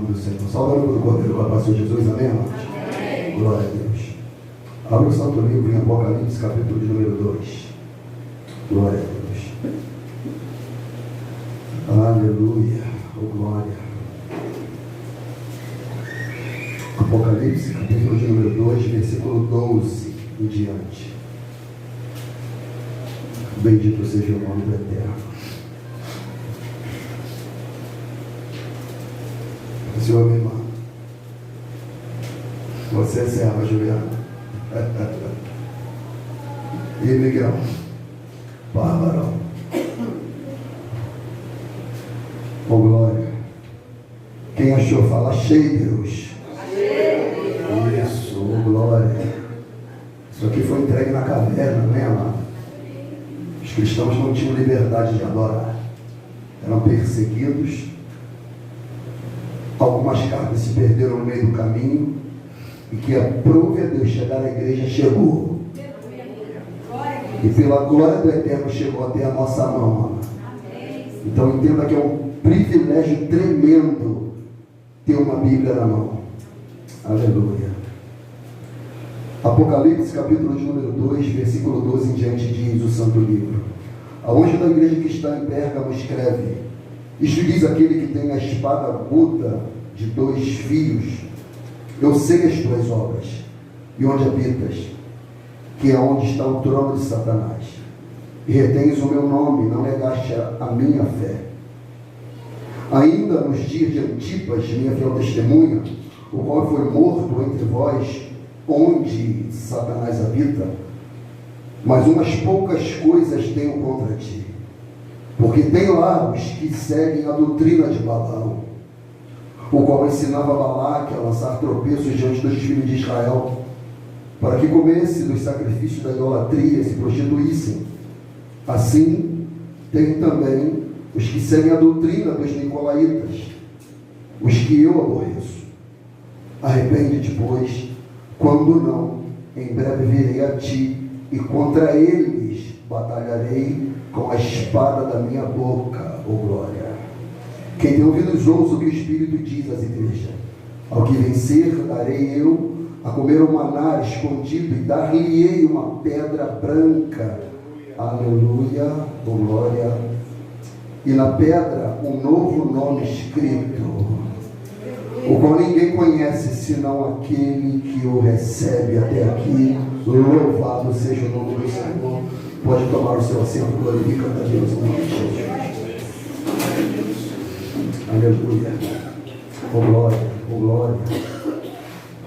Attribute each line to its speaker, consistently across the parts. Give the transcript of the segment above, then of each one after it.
Speaker 1: nome do Senhor. Salve do Cordeiro com a paz de Jesus, amém, amados? Amém. Glória a Deus. Abre o Santo Livro em Apocalipse, capítulo de número 2. Glória a Deus. Aleluia. Oh, glória. Apocalipse, capítulo de número 2, versículo 12 em diante. Bendito seja o nome do Eterno. Senhor, minha irmã, você é serva, Juliana. E Miguel, Bárbaro. Oh, glória. Quem achou, fala, achei Deus. Isso, oh, glória. Isso aqui foi entregue na caverna, não é, amado? Os cristãos não tinham liberdade de adorar. Eram perseguidos. Algumas cartas se perderam no meio do caminho. E que aprove a Deus chegar à igreja, chegou. E pela glória do Eterno chegou até a nossa mão, amado. Então entenda que é um privilégio tremendo ter uma Bíblia na mão. Aleluia. Apocalipse, capítulo de número 2, versículo 12 em diante, diz o Santo Livro: ao anjo da igreja que está em Pérgamo escreve: isto diz aquele que tem a espada aguda de 2 fios: eu sei as tuas obras, e onde habitas, que é onde está o trono de Satanás, e retens o meu nome, não negaste a minha fé. Ainda nos dias de Antipas, minha fiel testemunha, o qual foi morto entre vós, onde Satanás habita, mas umas poucas coisas tenho contra ti, porque tem lá os que seguem a doutrina de Balaão, o qual ensinava Balaque a lançar tropeços diante dos filhos de Israel, para que comessem dos sacrifícios da idolatria e se prostituíssem. Assim, tem também os que seguem a doutrina dos nicolaítas, os que eu aborreço. Arrepende-te, pois, quando não, em breve virei a ti, e contra eles batalharei com a espada da minha boca, ó glória. Quem tem ouvidos ouça o que o Espírito diz às igrejas. Ao que vencer, darei eu a comer um maná escondido, e dar-lhe-ei uma pedra branca. Aleluia, ó glória. E na pedra um novo nome escrito, o qual ninguém conhece, senão aquele que o recebe. Até aqui, louvado seja o nome do Senhor. Pode tomar o seu assento, glorifica a Deus em nome de Jesus. Aleluia. Oh glória, oh glória,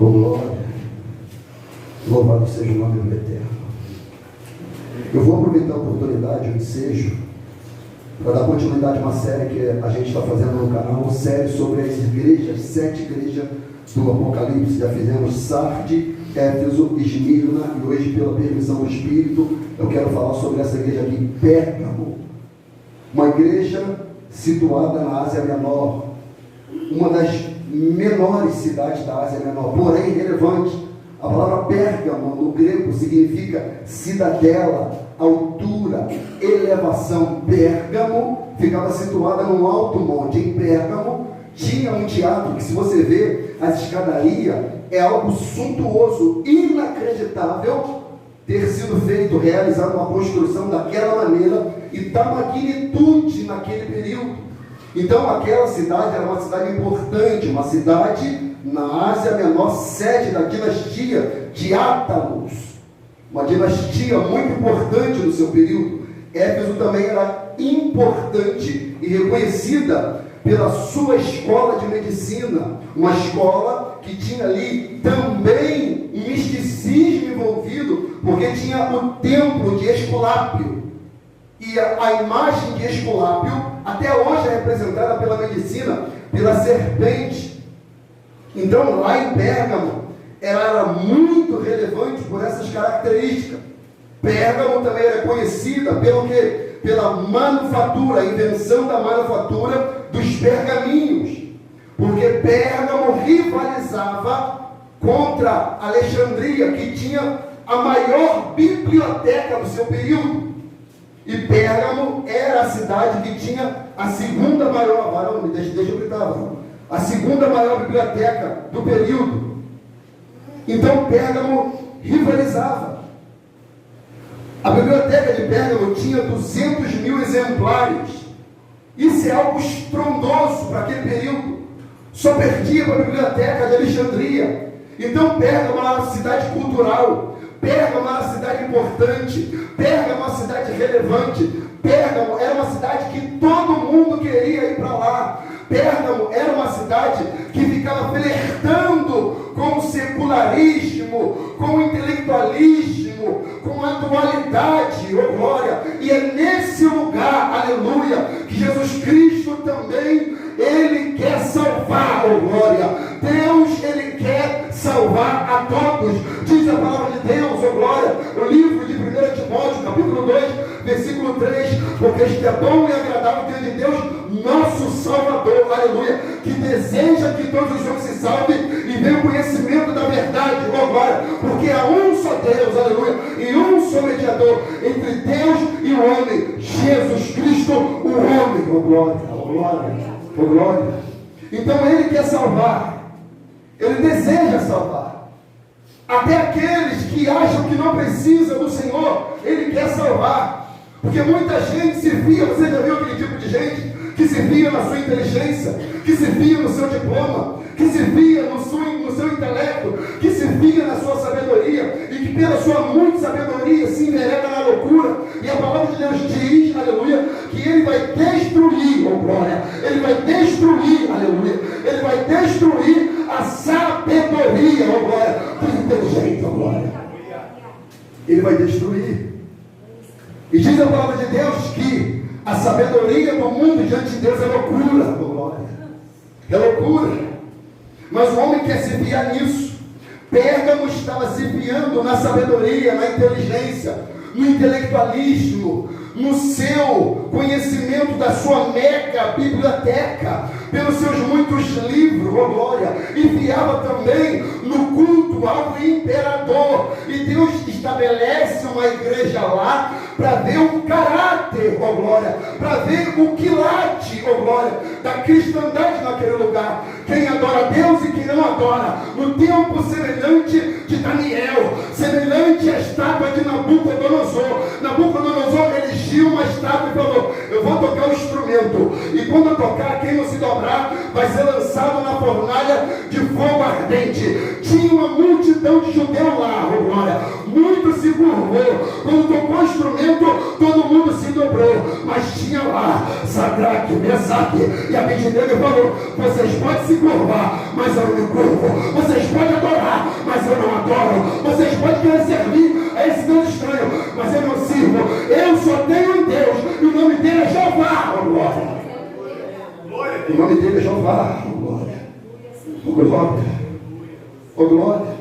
Speaker 1: oh glória. Louvado seja o nome do Eterno. Eu vou aproveitar a oportunidade, o ensejo, para dar continuidade a uma série que a gente está fazendo no canal, série sobre as igrejas, 7 igrejas do Apocalipse. Já fizemos Sardes, Éfeso, Esmirna, e hoje, pela permissão do Espírito, eu quero falar sobre essa igreja aqui, Pérgamo, uma igreja situada na Ásia Menor, uma das menores cidades da Ásia Menor, porém relevante. A palavra Pérgamo no grego significa cidadela, altura, elevação. Pérgamo ficava situada num alto monte. Em Pérgamo tinha um teatro que, se você vê as escadarias, é algo suntuoso, inacreditável ter sido feito, realizado uma construção daquela maneira e da magnitude naquele período. Então aquela cidade era uma cidade importante, uma cidade na Ásia Menor, sede da dinastia de Átalos, uma dinastia muito importante no seu período. Éfeso também era importante e reconhecida pela sua escola de medicina, uma escola que tinha ali também um misticismo envolvido, porque tinha o templo de Esculápio, e a imagem de Esculápio até hoje é representada pela medicina, pela serpente. Então lá em Pérgamo era muito relevante por essas características. Pérgamo também era conhecida pelo quê? Pela manufatura, a invenção da manufatura dos pergaminhos, porque Pérgamo rivalizava contra Alexandria, que tinha a maior biblioteca do seu período, e Pérgamo era a cidade que tinha a segunda maior, deixa eu gritar, a segunda maior biblioteca do período. Então Pérgamo rivalizava. A biblioteca de Pérgamo tinha 200 mil exemplares. Isso é algo estrondoso para aquele período. Só perdia para a biblioteca de Alexandria. Então Pérgamo era uma cidade cultural. Pérgamo era uma cidade importante. Pérgamo era uma cidade relevante. Pérgamo era uma cidade que todo mundo queria ir para lá. Pérgamo era uma cidade que ficava flertando com o secularismo, com o intelectualismo, com a dualidade, oh glória. E é nesse lugar, aleluia, que Jesus Cristo também, Ele quer salvar, oh glória. Deus, Ele quer salvar a todos. Diz a palavra de Deus, oh glória, o livro de 1 Timóteo, capítulo 2, versículo 3, porque este é bom e agradável diante de Deus, nosso Salvador, aleluia, que deseja que todos os homens se salvem e venham ao conhecimento da verdade, oh glória, porque há um só Deus, aleluia, e um só mediador entre Deus e o homem, Jesus Cristo, o homem, oh glória, oh glória, oh glória. Então Ele quer salvar, Ele deseja salvar. Até aqueles que acham que não precisam do Senhor, Ele quer salvar. Porque muita gente se via, você já viu aquele tipo de gente que se via na sua inteligência, que se via no seu diploma, que se via no seu intelecto, que se via na sua sabedoria, e que pela sua muita sabedoria se envereda na loucura. E a palavra de Deus diz, aleluia, que Ele vai destruir, oh glória, Ele vai destruir, aleluia, Ele vai destruir a sabedoria, oh glória, dos inteligentes, oh glória. Ele vai destruir. E diz a palavra de Deus que a sabedoria do mundo diante de Deus é loucura, oh glória. É loucura. Mas o homem quer se fiar nisso. Pérgamo estava se fiando na sabedoria, na inteligência, no intelectualismo, no seu conhecimento da sua mega biblioteca, pelos seus muitos livros, oh glória, e fiava também no culto ao imperador. E Deus estabelece uma igreja lá para ver o caráter, oh glória, para ver o quilate, oh glória, da cristandade naquele lugar. Quem adora a Deus e quem não adora, no tempo semelhante de Daniel, semelhante à estátua de Nabucodonosor. Nabucodonosor erigiu uma estátua e falou: eu vou tocar o instrumento, e quando eu tocar, quem não se dobrar vai ser lançado na fornalha de fogo ardente. Tinha uma multidão de judeus lá, oh glória, muito se curvou. Quando tocou o instrumento, todo mundo se dobrou, mas tinha lá Sadraque, Mesaque e Abednego falou: vocês podem se curvar, mas eu não me curvo. Vocês podem adorar, mas eu não adoro. Vocês podem querer servir a esse Deus estranho, mas eu não sirvo. Eu só tenho um Deus, e o nome dele é Jeová, oh glória. O nome dele é Jeová, oh glória. Oh glória. Oh glória.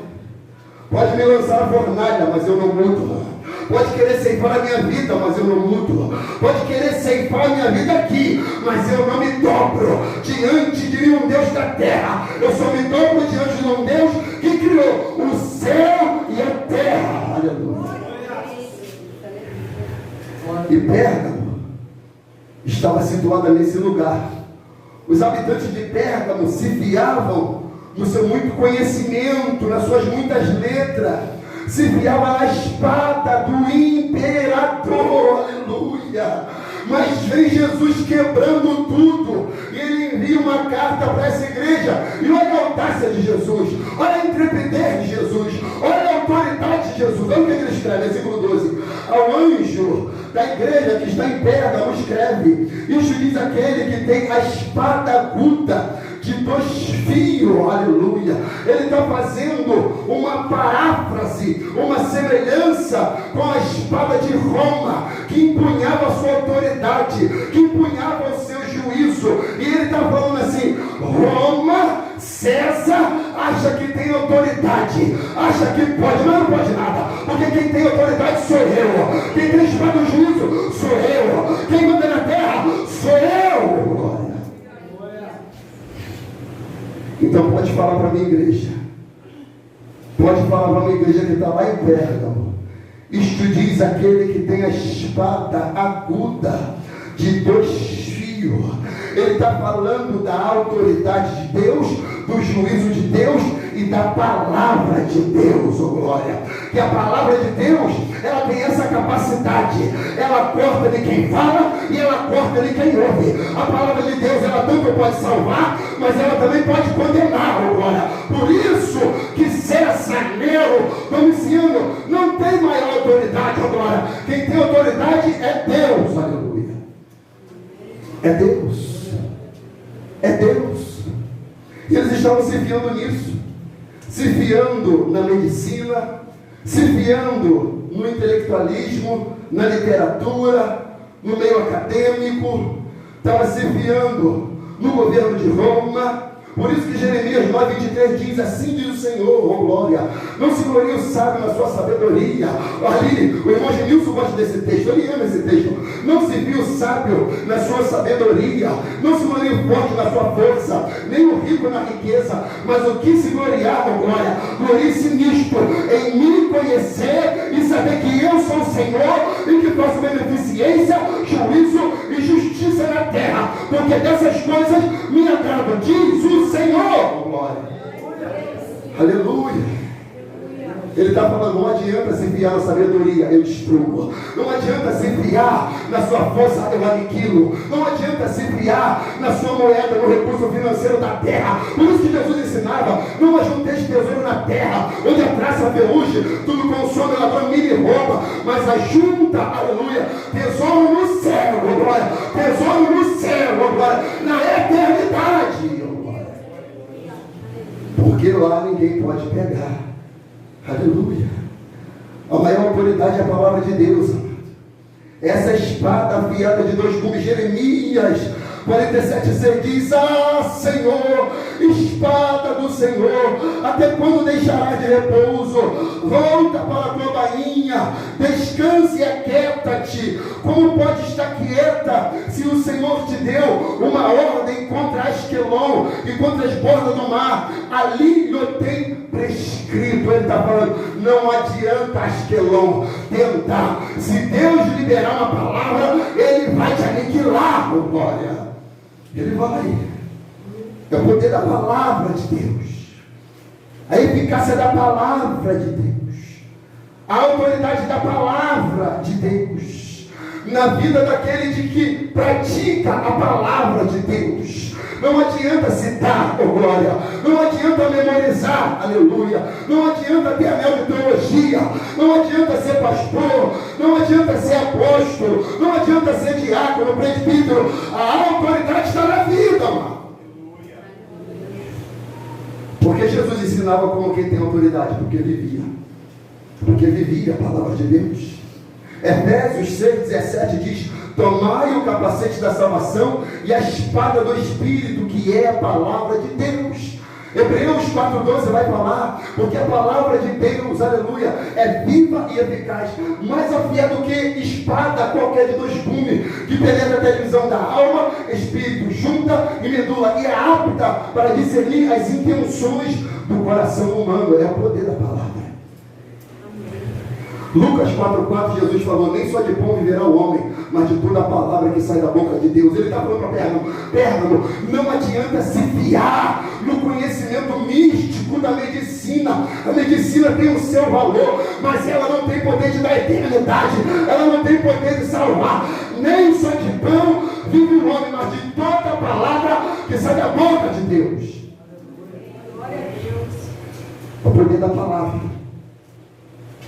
Speaker 1: Pode me lançar a fornalha, mas eu não mudo. Pode querer ceifar a minha vida, mas eu não mudo. Pode querer ceifar a minha vida aqui, mas eu não me dobro diante de nenhum Deus da terra. Eu só me dobro diante de um Deus que criou o céu e a terra. Aleluia. E Pérgamo estava situada nesse lugar. Os habitantes de Pérgamo se fiavam no seu muito conhecimento, nas suas muitas letras, se fiava na espada do imperador, aleluia. Mas vem Jesus quebrando tudo, e Ele envia uma carta para essa igreja, e olha a audácia de Jesus, olha a intrepidez de Jesus, olha a autoridade de Jesus. Olha o que ele escreve, versículo 12: ao anjo da igreja que está em Pérgamo escreve: isso diz aquele que tem a espada aguda de 2 fios, aleluia. Ele está fazendo uma paráfrase, uma semelhança com a espada de Roma, que empunhava a sua autoridade, que empunhava o seu juízo. E ele está falando assim: Roma, César, acha que tem autoridade, acha que pode, mas não pode nada, porque quem tem autoridade sou eu, quem tem espada do juízo sou eu, quem manda na terra sou eu. Então pode falar para a minha igreja, pode falar para a minha igreja que está lá em Pérgamo: isto diz aquele que tem a espada aguda de 2 fios. Ele está falando da autoridade de Deus, do juízo de Deus e da palavra de Deus, oh glória. Que a palavra de Deus, ela tem essa capacidade, ela corta de quem fala e ela corta de quem ouve. A palavra de Deus, ela tanto pode salvar, mas ela também pode condenar, oh glória. Por isso que César, Nero, Domiciano não tem maior autoridade, oh glória. Quem tem autoridade é Deus, aleluia. É Deus. É Deus. E eles estavam se fiando nisso, se fiando na medicina, se fiando no intelectualismo, na literatura, no meio acadêmico, estava se fiando no governo de Roma. Por isso que Jeremias 9:23 diz: assim diz o Senhor, oh glória, não se glorie o sábio na sua sabedoria. Ali, o irmão Genilson gosta desse texto, ele ama esse texto. Não se viu o sábio na sua sabedoria, não se glorie o forte na sua força, nem o rico na riqueza, mas o que se gloriar, oh glória, glorie-se nisto, em me conhecer e saber que eu sou o Senhor e que faço beneficência, juízo e justiça na terra, porque dessas coisas me agradam, diz o Senhor, oh glória. Aleluia. Ele está falando: não adianta se fiar na sabedoria, eu destruo. Não adianta se fiar na sua força, eu aniquilo. Não adianta se fiar na sua moeda, no recurso financeiro da terra. Por isso que Jesus ensinava: não ajunteis tesouro na terra, onde a traça, a ferrugem, tudo consome, ladrão, milha e rouba. Mas ajunta, aleluia, tesouro no céu, oh glória. Tesouro no céu, oh glória, na eternidade, oh glória. Porque lá ninguém pode pegar. Aleluia. A maior autoridade é a palavra de Deus, amado. Essa espada afiada de dois gumes. Jeremias 47:6 diz: ah, Senhor, espada do Senhor, até quando deixarás de repouso? Volta para a tua bainha, descanse e aquieta-te. Como pode estar quieta se o Senhor te deu uma ordem contra Asquelon e contra as bordas do mar? Ali eu tenho prescrito. Ele está falando: não adianta Asquelon tentar. Se Deus liberar uma palavra, Ele vai te aniquilar, oh glória. Ele vai. É o poder da palavra de Deus, a eficácia da palavra de Deus, a autoridade da palavra de Deus na vida daquele de que pratica a palavra de Deus. Não adianta citar, oh glória, não adianta memorizar, aleluia, não adianta ter a teologia, não adianta ser pastor, não adianta ser apóstolo, não adianta ser diácono, presbítero. A autoridade está na vida, mano. Porque Jesus ensinava como quem tem autoridade? Porque vivia a palavra de Deus. Efésios 6:17 diz: tomai o capacete da salvação e a espada do Espírito, que é a palavra de Deus. Hebreus 4:12 vai falar: porque a palavra de Deus, aleluia, é viva e eficaz, mais afiada do que espada qualquer de dois gumes, que penetra até a divisão da alma, espírito, junta e medula, e é apta para discernir as intenções do coração humano. É o poder da palavra. Lucas 4:4, Jesus falou: nem só de pão viverá o homem, mas de toda a palavra que sai da boca de Deus. Ele está falando para Pérgamo: não adianta se fiar no conhecimento místico da medicina. A medicina tem o seu valor, mas ela não tem poder de dar eternidade, ela não tem poder de salvar. Nem só de pão vive o homem, mas de toda a palavra que sai da boca de Deus. O poder da palavra,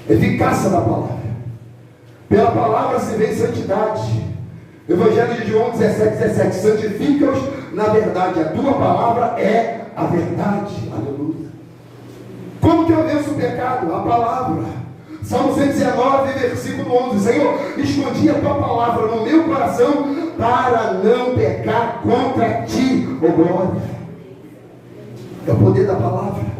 Speaker 1: eficácia da palavra. Pela palavra se vê santidade. Evangelho de João 17:17. Santifica-os na verdade, a tua palavra é a verdade. Aleluia. Como que eu venço o pecado? A palavra. Salmo 119, versículo 11. Senhor, escondi a tua palavra no meu coração para não pecar contra ti, ó glória. É o poder da palavra.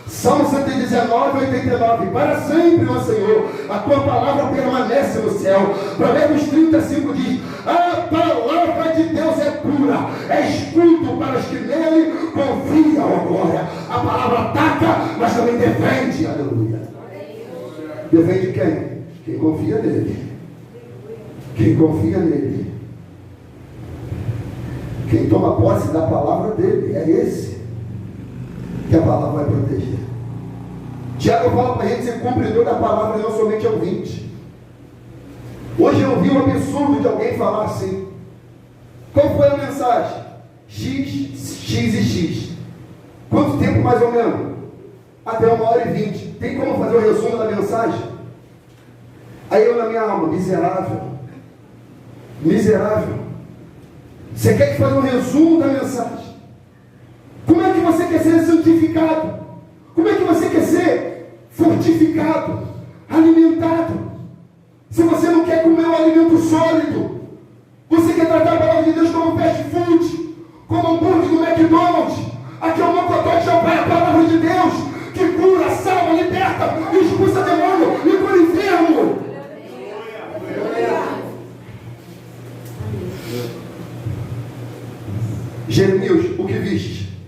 Speaker 1: Salmo 119, 89. Para sempre, ó Senhor, a tua palavra permanece no céu. Provérbios 35 diz: a palavra de Deus é pura, é escudo para os que nele confiam, ó glória. A palavra ataca, mas também defende. Aleluia. Defende quem? Quem confia nele. Quem confia nele. Quem toma posse da palavra dele é esse que a palavra vai proteger. Tiago fala para a gente ser cumpridor da palavra e não somente ouvinte. Hoje eu ouvi um absurdo de alguém falar assim: qual foi a mensagem? X, X e X. Quanto tempo mais ou menos? Até 1h20. Tem como fazer o resumo da mensagem? Aí eu na minha alma, miserável. Você quer fazer um resumo da mensagem? Como é que você quer ser santificado? Como é que você quer ser fortificado, alimentado? Se você não quer comer um alimento sólido, você quer tratar a palavra de Deus como fast food, como hambúrguer do McDonald's. Aqui é o mocotó de champanhe, a palavra de Deus, que cura, salva, liberta, expulsa demônio, limpa o enfermo. Jeremias, o que viste?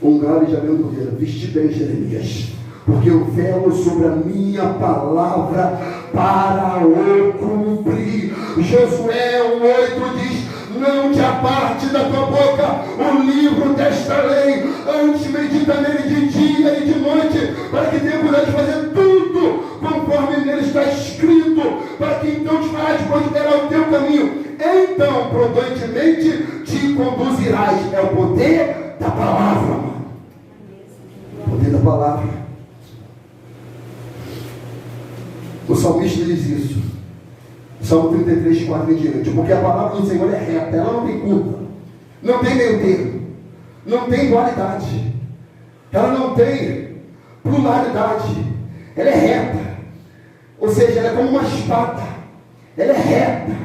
Speaker 1: Um galho de amendoeira. Viste bem, Jeremias, porque eu velo sobre a minha palavra para o cumprir. Josué 1:8 diz: não te aparte da tua boca o livro desta lei, antes medita nele de dia e de noite, para que tenha cuidado de fazer tudo conforme nele está escrito, para que então te farás prosperar o teu caminho. Então prudentemente te conduzirás. É o poder da palavra, mano. O poder da palavra. O salmista diz isso, Salmo 33, 4 em diante: porque a palavra do Senhor é reta, ela não tem curva, não tem meio termo, não tem dualidade, ela não tem pluralidade, ela é reta, ou seja, ela é como uma espada, ela é reta,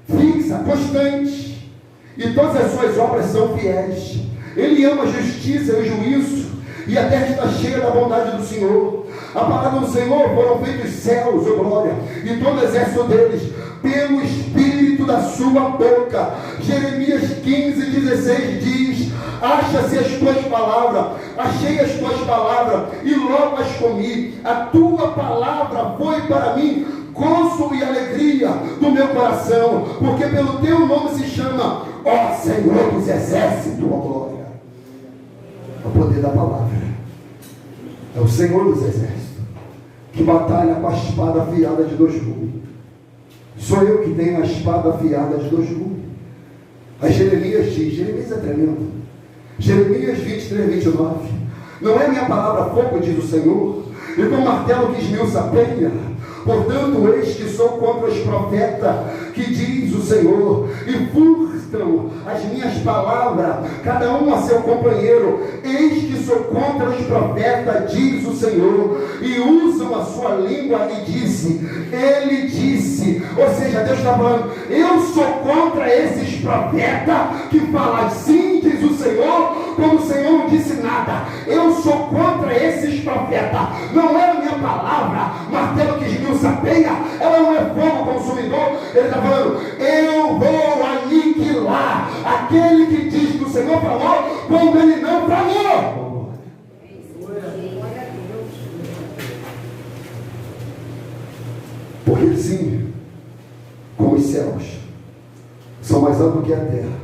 Speaker 1: fixa, constante, e todas as suas obras são fiéis. Ele ama a justiça e o juízo, e a terra está cheia da bondade do Senhor. A palavra do Senhor foram feitos céus, ó glória, e todo o exército deles, pelo Espírito da sua boca. Jeremias 15:16 diz: acha-se as tuas palavras, achei as tuas palavras, e logo as comi. A tua palavra foi para mim gozo e alegria do meu coração, porque pelo teu nome se chama, ó Senhor dos exércitos, ó glória. É o poder da palavra. É o Senhor dos exércitos que batalha com a espada afiada de 2 gumes. Sou eu que tenho a espada afiada de 2 gumes. Aí Jeremias diz, Jeremias é tremendo, Jeremias 23:29: não é minha palavra fogo, diz o Senhor, e com martelo que esmiuça a penha. Portanto, eis que sou contra os profetas, que diz o Senhor, e furtam as minhas palavras, cada um a seu companheiro. Eis que sou contra os profetas, diz o Senhor, e usam a sua língua e disse, ele disse. Ou seja, Deus está falando, eu sou contra esses profetas que falam sim, diz o Senhor, como o Senhor não disse nada. Eu sou contra esses profetas. Não é a minha palavra, martelo que esmiuça a penha, ela não é fogo consumidor. Ele está falando, eu vou aniquilar aquele que diz que o Senhor falou, quando ele não falou. Porque assim, como os céus são mais altos que a terra,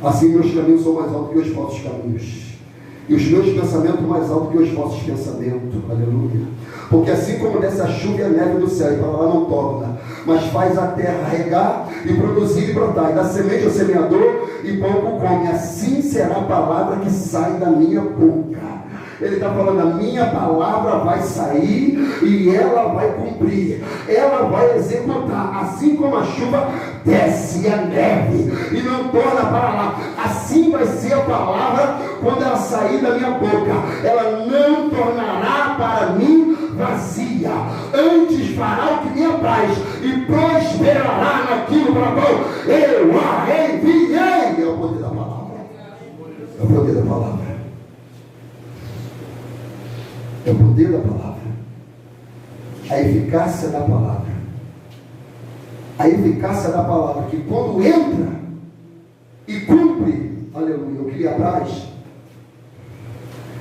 Speaker 1: assim meus caminhos são mais altos que os vossos caminhos, e os meus pensamentos mais altos que os vossos pensamentos. Aleluia. Porque assim como desce a chuva e a neve do céu, e para lá não torna, mas faz a terra regar e produzir e brotar, e dá semente ao semeador e pouco come, assim será a palavra que sai da minha boca. Ele está falando, a minha palavra vai sair e ela vai cumprir, ela vai executar, assim como a chuva desce a neve e não torna para lá, assim vai ser a palavra quando ela sair da minha boca, ela não tornará para mim vazia, antes fará o que me apraz e prosperará naquilo para qual eu a enviei. É o poder da palavra, é o poder da palavra. É o poder da palavra, a eficácia da palavra, a eficácia da palavra, que quando entra e cumpre, aleluia, o que lhe apraz,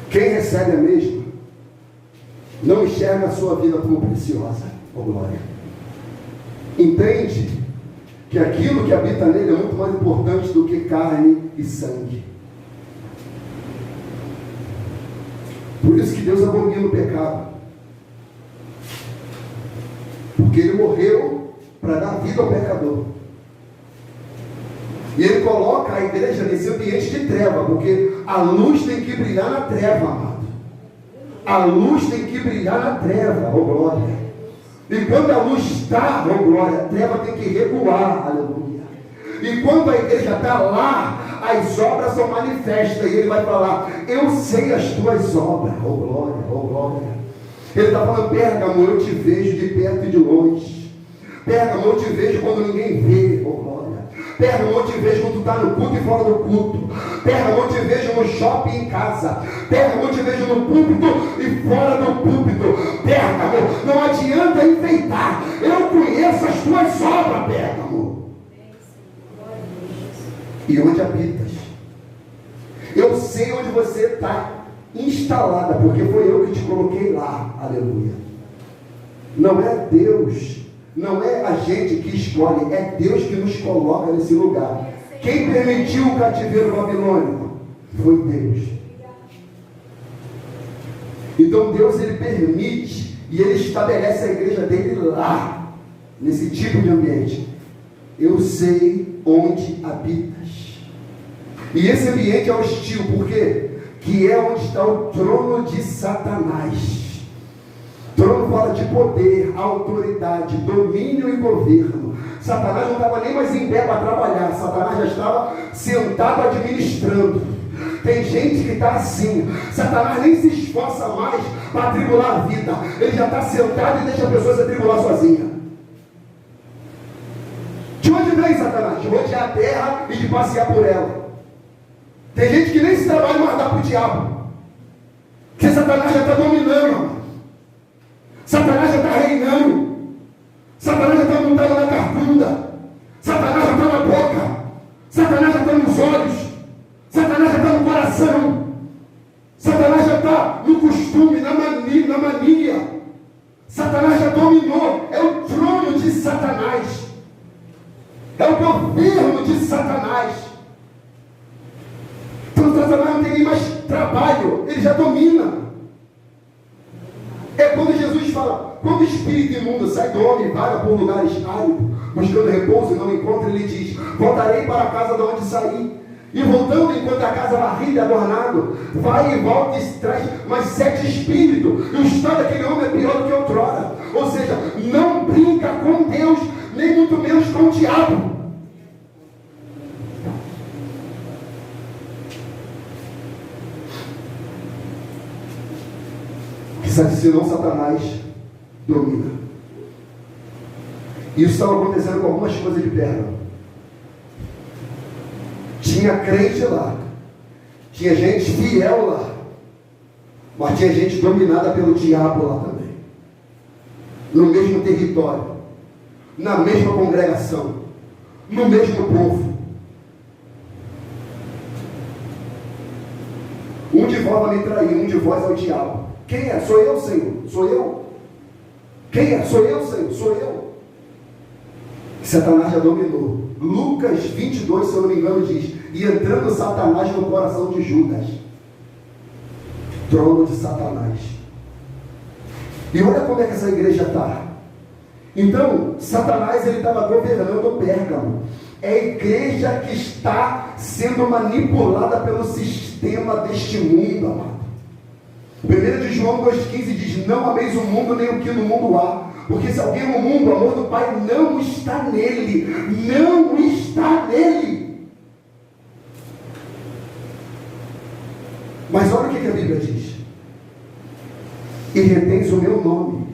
Speaker 1: quem recebe a mesma, não enxerga a sua vida como preciosa, ó glória, entende que aquilo que habita nele é muito mais importante do que carne e sangue. Por isso que Deus abomina o pecado. Porque ele morreu para dar vida ao pecador. E ele coloca a igreja nesse ambiente de treva, porque a luz tem que brilhar na treva, amado. A luz tem que brilhar na treva, oh glória. E quando a luz está, oh glória, a treva tem que recuar, aleluia. E quando a igreja está lá, as obras são manifestas. E ele vai falar, eu sei as tuas obras, oh glória, oh glória. Ele está falando, Pérgamo, eu te vejo de perto e de longe. Pérgamo, eu te vejo quando ninguém vê, oh glória. Pérgamo, eu te vejo quando tu está no culto e fora do culto. Pérgamo, eu te vejo no shopping e em casa. Pérgamo, eu te vejo no púlpito e fora do púlpito. Pérgamo, não adianta enfeitar. Eu conheço as tuas obras, Pérgamo. E onde habitas? Eu sei onde você está instalada, porque foi eu que te coloquei lá. Aleluia. Não é Deus, não é a gente que escolhe, é Deus que nos coloca nesse lugar. Quem permitiu o cativeiro babilônico foi Deus. Então Deus, ele permite e ele estabelece a igreja dele lá, nesse tipo de ambiente. Eu sei onde habitas. E esse ambiente é hostil, por quê? Que é onde está o trono de Satanás. Trono fala de poder, autoridade, domínio e governo. Satanás não estava nem mais em pé para trabalhar. Satanás já estava sentado administrando. Tem gente que está assim. Satanás nem se esforça mais para atribular a vida. Ele já está sentado e deixa a pessoa se atribular sozinha. De onde vem Satanás? De rodear a terra e de passear por ela. Tem gente que nem se trabalha mais dá para o diabo. Porque Satanás já está dominando. Satanás já está reinando. Satanás já está montado na carcunda. Satanás já está na boca. Satanás já está nos olhos. Satanás já está no coração. Satanás já está no costume, na mania. Satanás já dominou. É o trono de Satanás. É o governo de Satanás. Então Satanás não tem nem mais trabalho. Ele já domina. É quando Jesus fala, quando o espírito imundo sai do homem e vaga por lugares áridos, buscando repouso e não encontra, ele diz, voltarei para a casa de onde saí. E voltando enquanto a casa varrida e adornado, vai e volta e traz mais 7 espíritos. E o estado daquele homem é pior do que outrora. Ou seja, não brinca com Deus, nem muito menos com o diabo. Senão Satanás domina. Isso estava acontecendo com algumas coisas de Pérgamo. Tinha crente lá, tinha gente fiel lá, mas tinha gente dominada pelo diabo lá também, no mesmo território, na mesma congregação, no mesmo povo. Um de vós vai me trair, um de vós é o diabo. Quem é? Sou eu, Senhor. Sou eu. Quem é? Sou eu, Senhor. Sou eu. Satanás já dominou. Lucas 22, se eu não me engano, diz, e entrando Satanás no coração de Judas. Trono de Satanás. E olha como é que essa igreja está. Então, Satanás, ele estava governando Pérgamo. É a igreja que está sendo manipulada pelo sistema deste mundo, amado. 1 de João 2,15 diz, não ameis o mundo nem o que no mundo há, porque se alguém no mundo, o amor do Pai não está nele, não está nele. Mas olha o que a Bíblia diz, e retens o meu nome,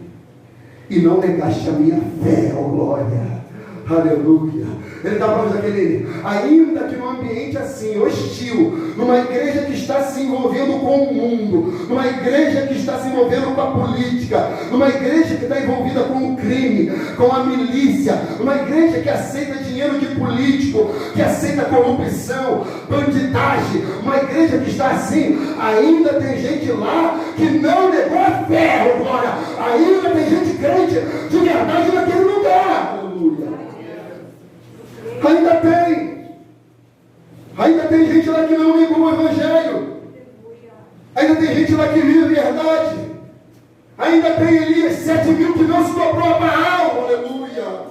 Speaker 1: e não negaste a minha fé, ó glória, aleluia. Ele está falando daquele, ainda que num ambiente assim, hostil, numa igreja que está se envolvendo com o mundo, numa igreja que está se envolvendo com a política, numa igreja que está envolvida com o crime, com a milícia, numa igreja que aceita dinheiro de político, que aceita corrupção, bandidagem, uma igreja que está assim, ainda tem gente lá que não negou a fé, oh glória, ainda tem gente crente de verdade naquele lugar, aleluia. Ainda tem gente lá que não negou o Evangelho. Ainda tem gente lá que vive a verdade. Ainda tem Elias 7.000 que não se dobrou a Baal. Aleluia.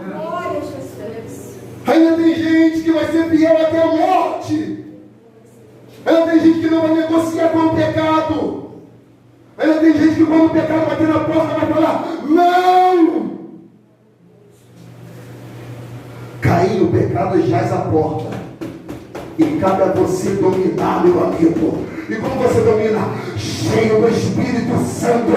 Speaker 2: Glória a Jesus.
Speaker 1: Ainda tem gente que vai ser fiel até a morte. Ainda tem gente que não vai negociar com o pecado. Ainda tem gente que quando o pecado bater na porta vai falar: não! Cair o pecado jaz à porta. E cabe a você dominar, meu amigo. E como você domina? Cheio do Espírito Santo,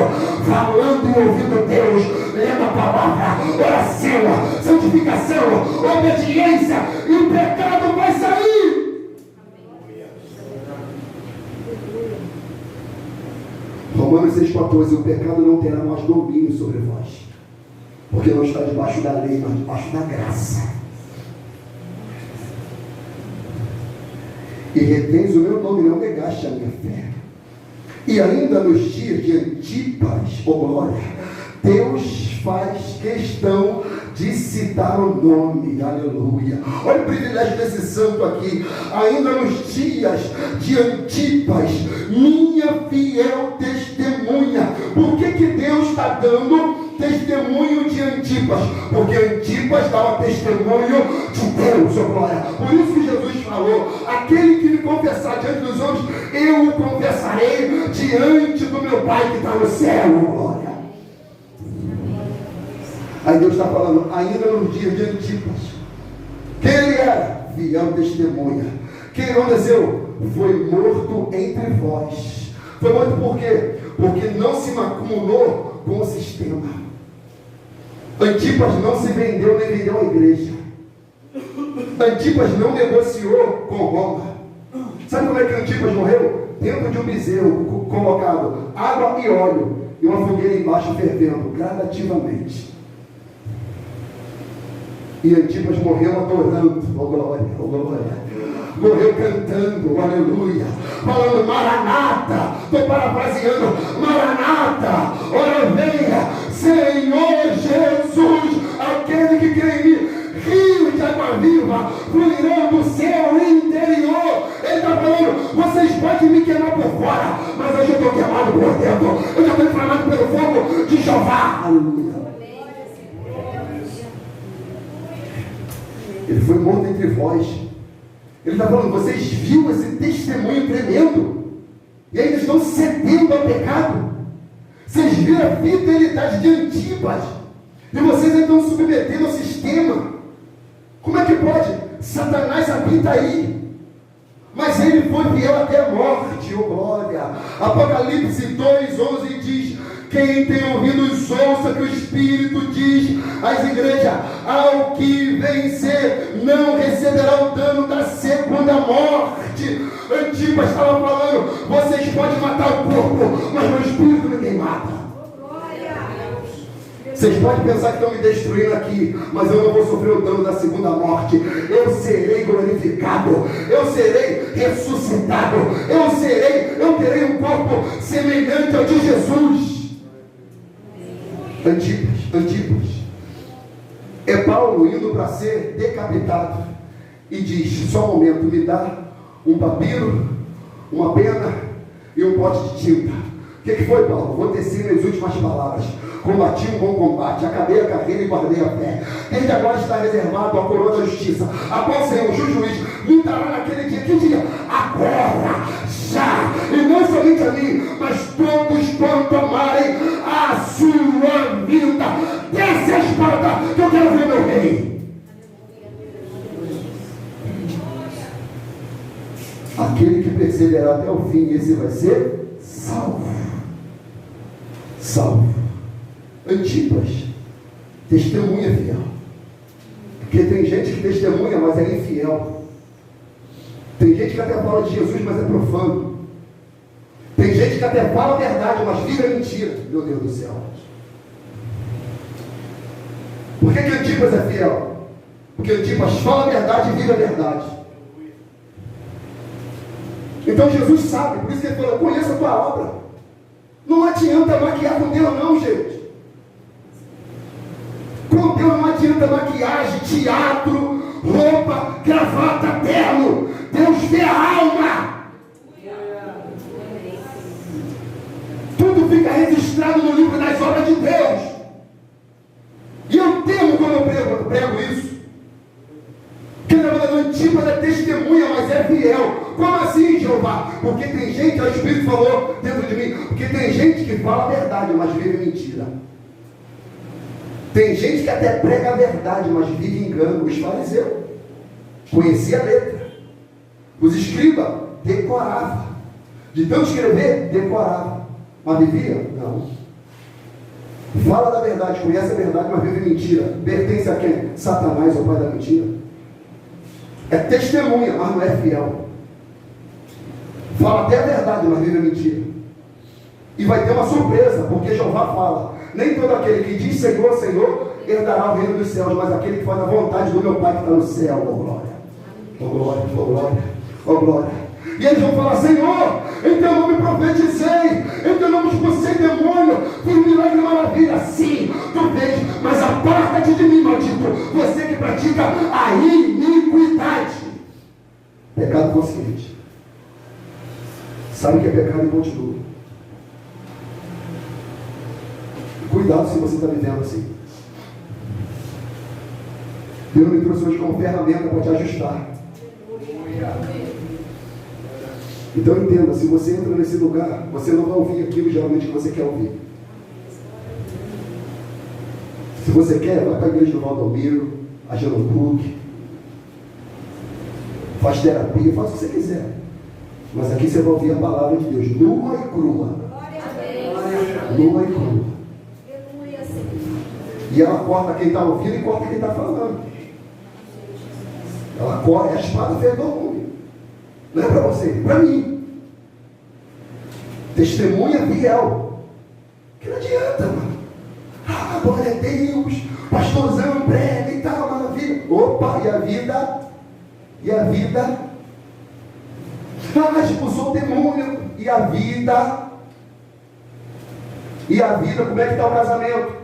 Speaker 1: falando e ouvindo Deus, lendo a palavra, oração, santificação, obediência, e o pecado vai sair. Romanos 6,14: o pecado não terá mais domínio sobre vós, porque não está debaixo da lei, mas debaixo da graça. E retens o meu nome, não negaste a minha fé. E ainda nos dias de Antipas, glória, Deus faz questão de citar o nome, aleluia. Olha o privilégio desse santo aqui. Ainda nos dias de Antipas, minha fiel testemunha. Por que Deus está dando testemunho de Antipas? Porque Antipas dava testemunho de Deus, oh glória. Por isso que Jesus falou: aquele que me confessar diante dos homens, eu o confessarei diante do meu Pai que está no céu, oh glória. Aí Deus está falando, ainda nos dias de Antipas, quem ele era? Fiel testemunha. Quem aconteceu? Foi morto entre vós. Foi morto por quê? Porque não se acumulou com o sistema. Antipas não se vendeu nem vendeu a igreja. Antipas não negociou com Roma. Sabe como é que Antipas morreu? Dentro de um bezerro colocado água e óleo e uma fogueira embaixo fervendo gradativamente. E Antipas morreu adorando, oh glória, oh glória. Morreu cantando, aleluia, falando Maranata, estou parafraseando, Maranata, ora venha, Senhor Jesus, aquele que crê em mim, rios de água viva fluirão do céu interior. Ele está falando, vocês podem me queimar por fora, mas hoje eu estou queimado por dentro, eu já estou inflamado pelo fogo de Jeová, aleluia. Ele foi morto entre vós. Ele está falando, vocês viram esse testemunho tremendo e ainda estão cedendo ao pecado. Vocês viram a fidelidade de Antipas e vocês ainda estão submetendo ao sistema. Como é que pode? Satanás habita aí, mas ele foi fiel até a morte, oh glória. Apocalipse 2:11 diz: quem tem ouvidos ouça que o Espírito diz às igrejas: ao que vencer não receberá o dano da segunda morte. Antipas estava falando, vocês podem matar o corpo, mas o Espírito ninguém mata. Vocês podem pensar que estão me destruindo aqui, mas eu não vou sofrer o dano da segunda morte. Eu serei glorificado, eu serei ressuscitado, eu terei um corpo semelhante ao de Jesus. Antipas. É Paulo indo para ser decapitado e diz: só um momento, me dá um papiro, uma pena e um pote de tinta. O que foi, Paulo? Vou tecer minhas últimas palavras. Combati um bom combate, acabei a carreira e guardei a fé. Desde agora está reservado a coroa da justiça, a qual Senhor, o juiz, me dará naquele dia. Que dia? Agora, já. E não somente a mim, mas todos quanto amarem a sua vida. Desce a espada, que eu quero ver meu rei. Aquele que perseverar até o fim, esse vai ser salvo. Salvo. Antipas, testemunha fiel. Porque tem gente que testemunha, mas é infiel. Tem gente que até fala de Jesus, mas é profano. Tem gente que até fala a verdade, mas vive a mentira. Meu Deus do céu. Por que Antipas é fiel? Porque Antipas fala a verdade e vive a verdade. Então Jesus sabe, por isso que ele falou: conheça a tua obra. Não adianta maquiar com Deus não, gente. Com Deus não adianta maquiagem, teatro, roupa, gravata, terno. Deus vê a alma. Tudo fica registrado no livro das obras de Deus. E eu temo quando eu prego isso. Que na verdade o Antípase é testemunha, mas é fiel. Como assim, Jeová? Porque tem gente, o Espírito falou dentro de mim, porque tem gente que fala a verdade, mas vive mentira. Tem gente que até prega a verdade, mas vive engano. Os fariseus conhecia a letra. Os escribas decoravam. De tanto escrever, decorava. Mas vivia? Não. Fala da verdade, conhece a verdade, mas vive mentira. Pertence a quem? Satanás, o pai da mentira. É testemunha, mas não é fiel. Fala até a verdade, mas vive mentira. E vai ter uma surpresa, porque Jeová fala: nem todo aquele que diz Senhor, Senhor, herdará o reino dos céus, mas aquele que faz a vontade do meu Pai que está no céu. Oh glória, oh glória, oh glória, oh glória. E eles vão falar: Senhor, em teu nome profetizei, em teu nome expulsei demônio, fiz milagre e maravilha. Sim, tu fez, mas aparta-te de mim, maldito, você que pratica a iniquidade. Pecado consciente. Sabe o que é pecado e continua. Cuidado se você está vivendo assim. Deus me trouxe hoje como ferramenta para te ajustar. Então entenda, se você entra nesse lugar, você não vai ouvir aquilo geralmente que você quer ouvir. Se você quer, vai para a igreja do Valdomiro, a Genopuc, faz terapia, faz o que você quiser. Mas aqui você vai ouvir a palavra de Deus, nua e crua. Nua e crua. E ela corta quem está ouvindo e corta quem está falando. Ela corta, é a espada vergonha. Não é para você, é para mim. Testemunha fiel. Que não adianta, mano. Ah, glória a Deus, pastorzão, prega e tal, maravilha. Opa, e a vida? E a vida? Ah, expulsou o demônio. E a vida? E a vida, como é que está o casamento?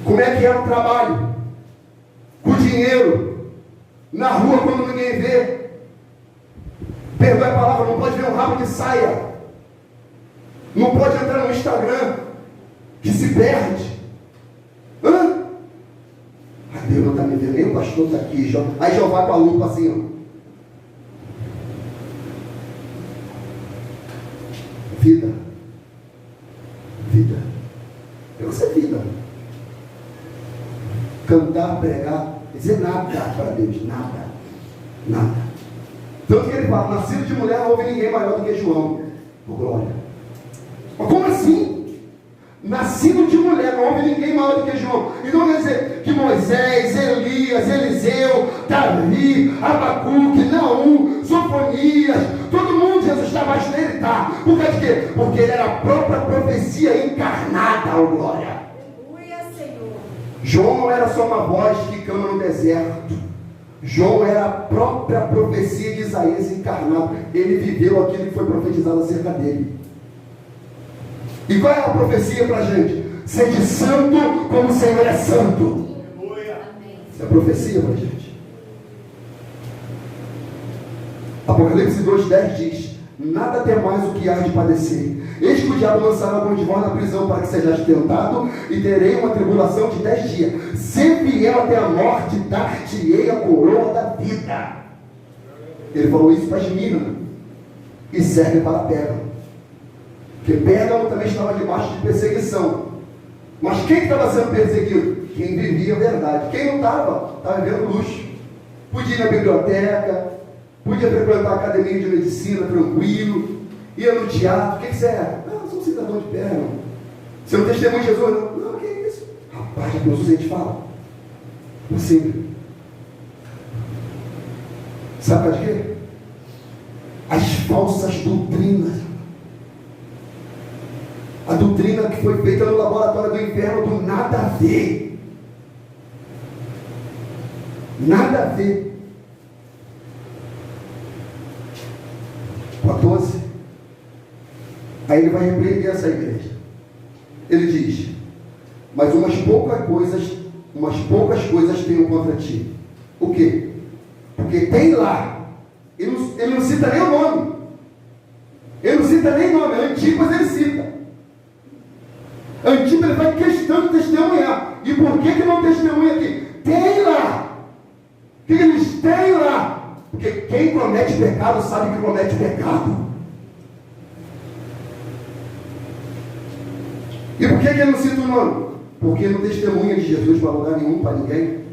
Speaker 1: Como é que é o trabalho? O dinheiro? Na rua quando ninguém vê? Perdoe a palavra, não pode ver um rabo de saia. Não pode entrar no Instagram, que se perde. Hã? Ah, Deus não está me vendo, nem o pastor está aqui. Aí já vai com a lupa assim, ó. Vida. Vida. Eu sei vida. Cantar, pregar, dizer nada para Deus, nada. Nada. Tanto que ele fala: nascido de mulher não houve ninguém maior do que João. Oh, glória. Mas como assim? Nascido de mulher não houve ninguém maior do que João. Então quer dizer que Moisés, Elias, Eliseu, Davi, Abacuque, Naum, Sofonias, todo mundo, Jesus está abaixo dele, tá? Por causa de quê? Porque ele era a própria profecia encarnada, oh glória.
Speaker 2: Aleluia, Senhor.
Speaker 1: João não era só uma voz que clama no deserto. João era a própria profecia de Isaías encarnado. Ele viveu aquilo que foi profetizado acerca dele. E qual é a profecia para a gente? Sede santo como o Senhor é santo. Isso é a profecia para a gente. Apocalipse 2:10 diz: nada temais o que há de padecer. Eis que o diabo lançará alguns de vós na prisão para que sejais tentado, e terei uma tribulação de 10 dias. Se fiel até a morte, dar-te-ei a coroa da vida. Ele falou isso para Esmirna, e serve para Pérgamo. Porque Pérgamo também estava debaixo de perseguição. Mas quem estava sendo perseguido? Quem vivia a verdade. Quem não estava vivendo luxo. Podia ir na biblioteca, podia frequentar a academia de medicina tranquilo, ia no teatro. O que você é? Não, eu sou um cidadão de Pérgamo. Você não testemunha de Jesus? Não. Não, que é isso? Rapaz, já pensou se a gente fala? Assim. Sabe para quê? As falsas doutrinas. A doutrina que foi feita no laboratório do inferno do nada a ver. Nada a ver. 14. Aí ele vai repreender essa igreja. Ele diz: mas umas poucas coisas umas poucas coisas tenho contra ti. O quê? Porque tem lá, ele não cita nem o nome. Ele não cita nem nome, Antipas ele cita. Antipas ele faz questão de testemunhar. E por que não testemunha aqui? Tem lá. O que eles têm lá? Porque quem comete pecado sabe que comete pecado. E por que ele não cita o nome? Porque não testemunha de Jesus para lugar nenhum, para ninguém.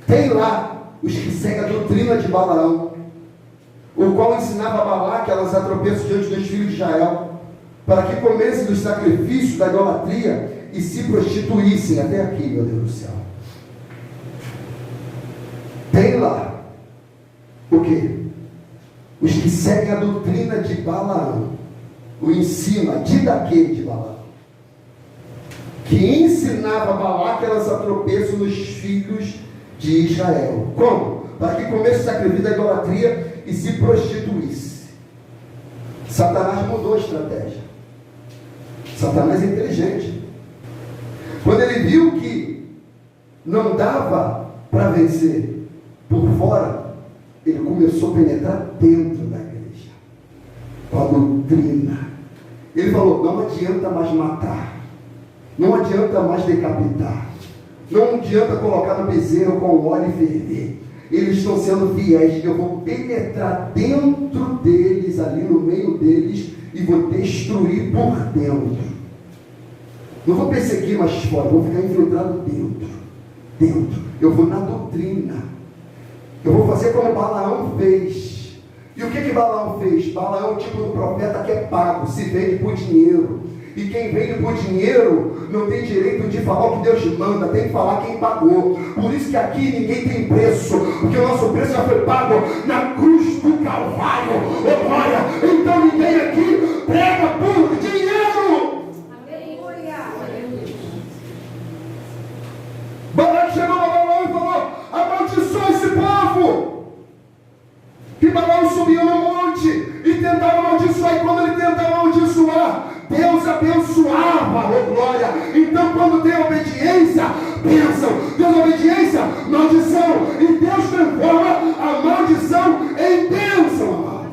Speaker 1: Tem lá os que seguem a doutrina de Balaão, o qual ensinava a Balaque a lançar tropeços diante dos filhos de Israel, para que comessem dos sacrifícios da idolatria e se prostituíssem. Até aqui, meu Deus do céu. Tem lá o quê? Os que seguem a doutrina de Balaão, o ensino, a didaquê de Balaão, que ensinava a Balaque a lançar tropeço nos filhos de Israel. Como? Para que comesse o sacrifício da idolatria e se prostituísse. Satanás mudou a estratégia. Satanás é inteligente. Quando ele viu que não dava para vencer por fora, ele começou a penetrar dentro da igreja, com a doutrina. Ele falou: não adianta mais matar, não adianta mais decapitar, não adianta colocar no bezerro com óleo e ferver. Eles estão sendo fiéis. Eu vou penetrar dentro deles, ali no meio deles, e vou destruir por dentro. Não vou perseguir mais fora, vou ficar infiltrado dentro. Eu vou na doutrina. Eu vou fazer como Balaão fez. E o que Balaão fez? Balaão é o tipo do profeta que é pago, se vende por dinheiro. E quem vende por dinheiro não tem direito de falar o que Deus manda, tem que falar quem pagou. Por isso que aqui ninguém tem preço, porque o nosso preço já foi pago na cruz do Calvário. Oh, glória! Então ninguém aqui prega por dinheiro.
Speaker 2: Aleluia.
Speaker 1: Balaque chegou a Balaão e falou: amaldiçoa esse povo. E Balaão subiu no monte e tentava amaldiçoar. E quando ele tentava amaldiçoar, Deus abençoava, oh glória. Então quando tem obediência, bênção. Deus obediência, maldição. E Deus transforma a maldição em bênção, amado.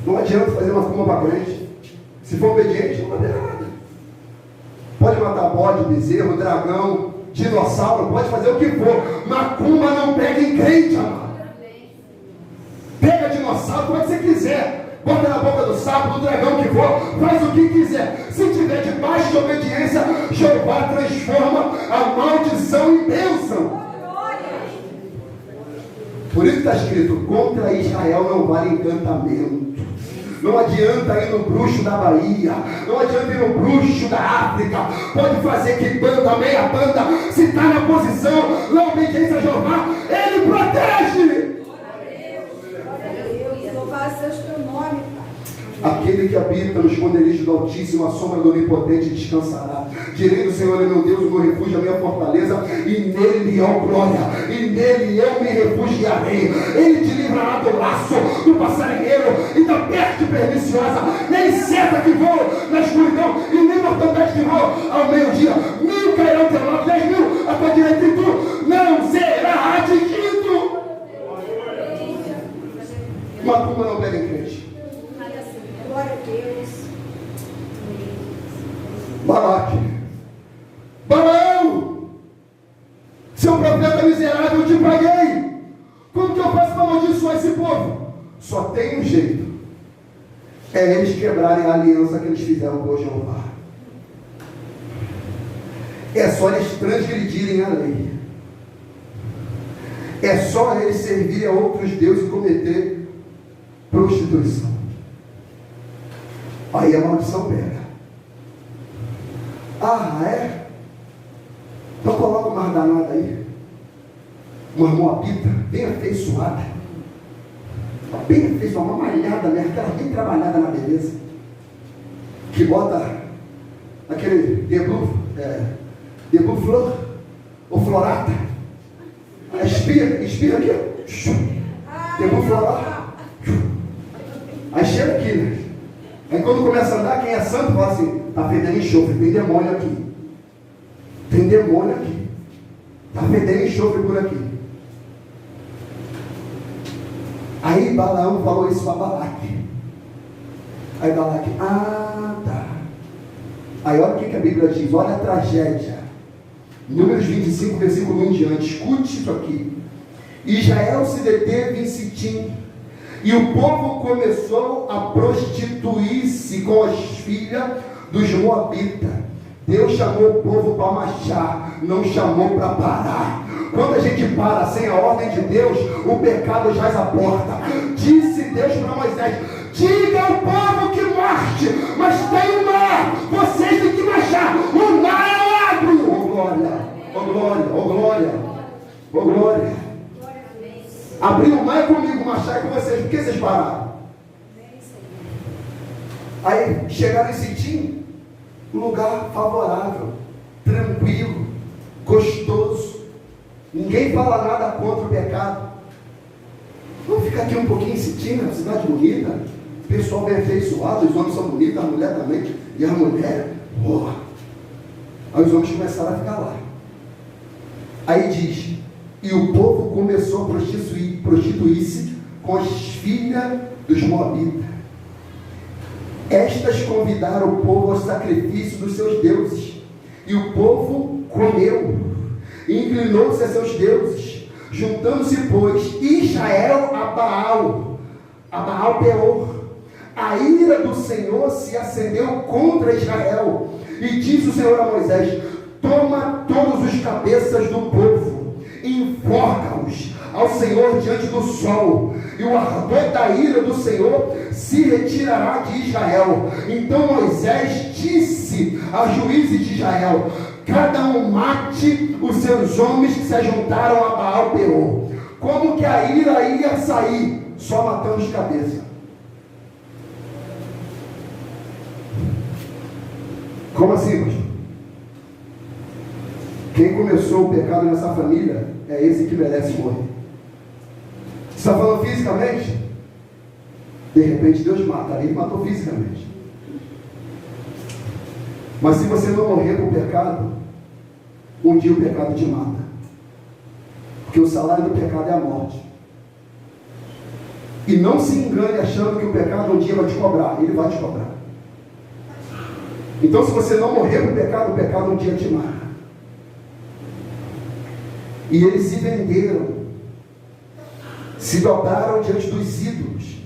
Speaker 1: Não adianta fazer uma fuma para crente. Se for obediente, não vai ter nada. Pode matar bode, bezerro, dragão, dinossauro, pode fazer o que for. Macumba não pega em crente, amado. Pega dinossauro, como é que você quiser. Bota na boca do sapo, do dragão que for, faz o que quiser. Se tiver debaixo de obediência, Jeová transforma a maldição em bênção. Por isso está escrito: contra Israel não vale encantamento. Não adianta ir no bruxo da Bahia, não adianta ir no bruxo da África. Pode fazer que banda, meia banda, se está na posição, na obediência a Jeová, ele protege.
Speaker 2: Louvado seja o teu nome, Pai.
Speaker 1: Aquele que habita no esconderijo do Altíssimo, a sombra do Onipotente descansará. Direi do Senhor é meu Deus, o meu refúgio, a minha fortaleza, e nele há glória, e nele eu me refugiarei. Ele te livrará do laço do passarinheiro e da peste perniciosa. Nem seta que voa na escuridão, e nem mortandade que voa ao meio-dia. 1000 cairão ao teu lado, 10.000 à tua direita, e tu não será atingido. Macumba não pega em crente.
Speaker 2: Glória a Deus.
Speaker 1: Balaque: Balaão, seu profeta miserável, eu te paguei. Como que eu faço para amaldiçoar esse povo? Só tem um jeito: é eles quebrarem a aliança que eles fizeram com Jeová. É só eles transgredirem a lei. É só eles servirem a outros deuses e cometer prostituição. Aí a maldição pega. Ah, é? Então coloca uma danada aí, uma moabita bem afeiçoada, uma malhada mesmo, aquela bem trabalhada na beleza, que bota aquele debut flor, ou florata, espirra aqui, ó, debut florata, aí chega aqui, né? Aí quando começa a andar, quem é santo fala assim: está fedendo enxofre, tem demônio aqui. Tem demônio aqui. Está fedendo enxofre por aqui. Aí Balaão falou isso para Balaque. Aí Balaque, tá. Aí olha o que a Bíblia diz, olha a tragédia. Números 25, versículo 1 em diante. Escute isso aqui. Israel se deteve em Sitim, e o povo começou a prostituir-se com as filhas dos moabitas. Deus chamou o povo para marchar, não chamou para parar. Quando a gente para sem a ordem de Deus, o pecado jaz à porta. Disse Deus para Moisés: diga ao povo que marche, mas tem um mar, vocês têm que marchar. O mar eu abro. Oh glória, oh glória, oh glória, oh glória. Abrir o mar é comigo, marchar é com vocês. Por que vocês pararam? Aí chegaram em Sitim, um lugar favorável, tranquilo, gostoso. Ninguém fala nada contra o pecado. Vamos ficar aqui um pouquinho em Sitim, uma cidade bonita. O pessoal bem afeiçoado, os homens são bonitos, a mulher também. E a mulher, boa. Aí os homens começaram a ficar lá. Aí diz: e o povo começou a prostituir-se com as filhas dos moabitas. Estas convidaram o povo ao sacrifício dos seus deuses. E o povo comeu, e inclinou-se a seus deuses. Juntando-se, pois, Israel a Baal Peor. A ira do Senhor se acendeu contra Israel. E disse o Senhor a Moisés: toma todos os cabeças do povo, enforca-os ao Senhor diante do sol, e o ardor da ira do Senhor se retirará de Israel. Então Moisés disse aos juízes de Israel: cada um mate os seus homens que se ajuntaram a Baal Peor. Como que a ira ia sair? Só matando os cabeças. Como assim, pastor? Quem começou o pecado nessa família é esse que merece morrer. Você está falando fisicamente? De repente Deus mata. Ele matou fisicamente. Mas se você não morrer por pecado, um dia o pecado te mata. Porque o salário do pecado é a morte. E não se engane achando que o pecado um dia vai te cobrar. Ele vai te cobrar. Então, se você não morrer por pecado, o pecado um dia te mata. E eles se venderam, se dobraram diante dos ídolos.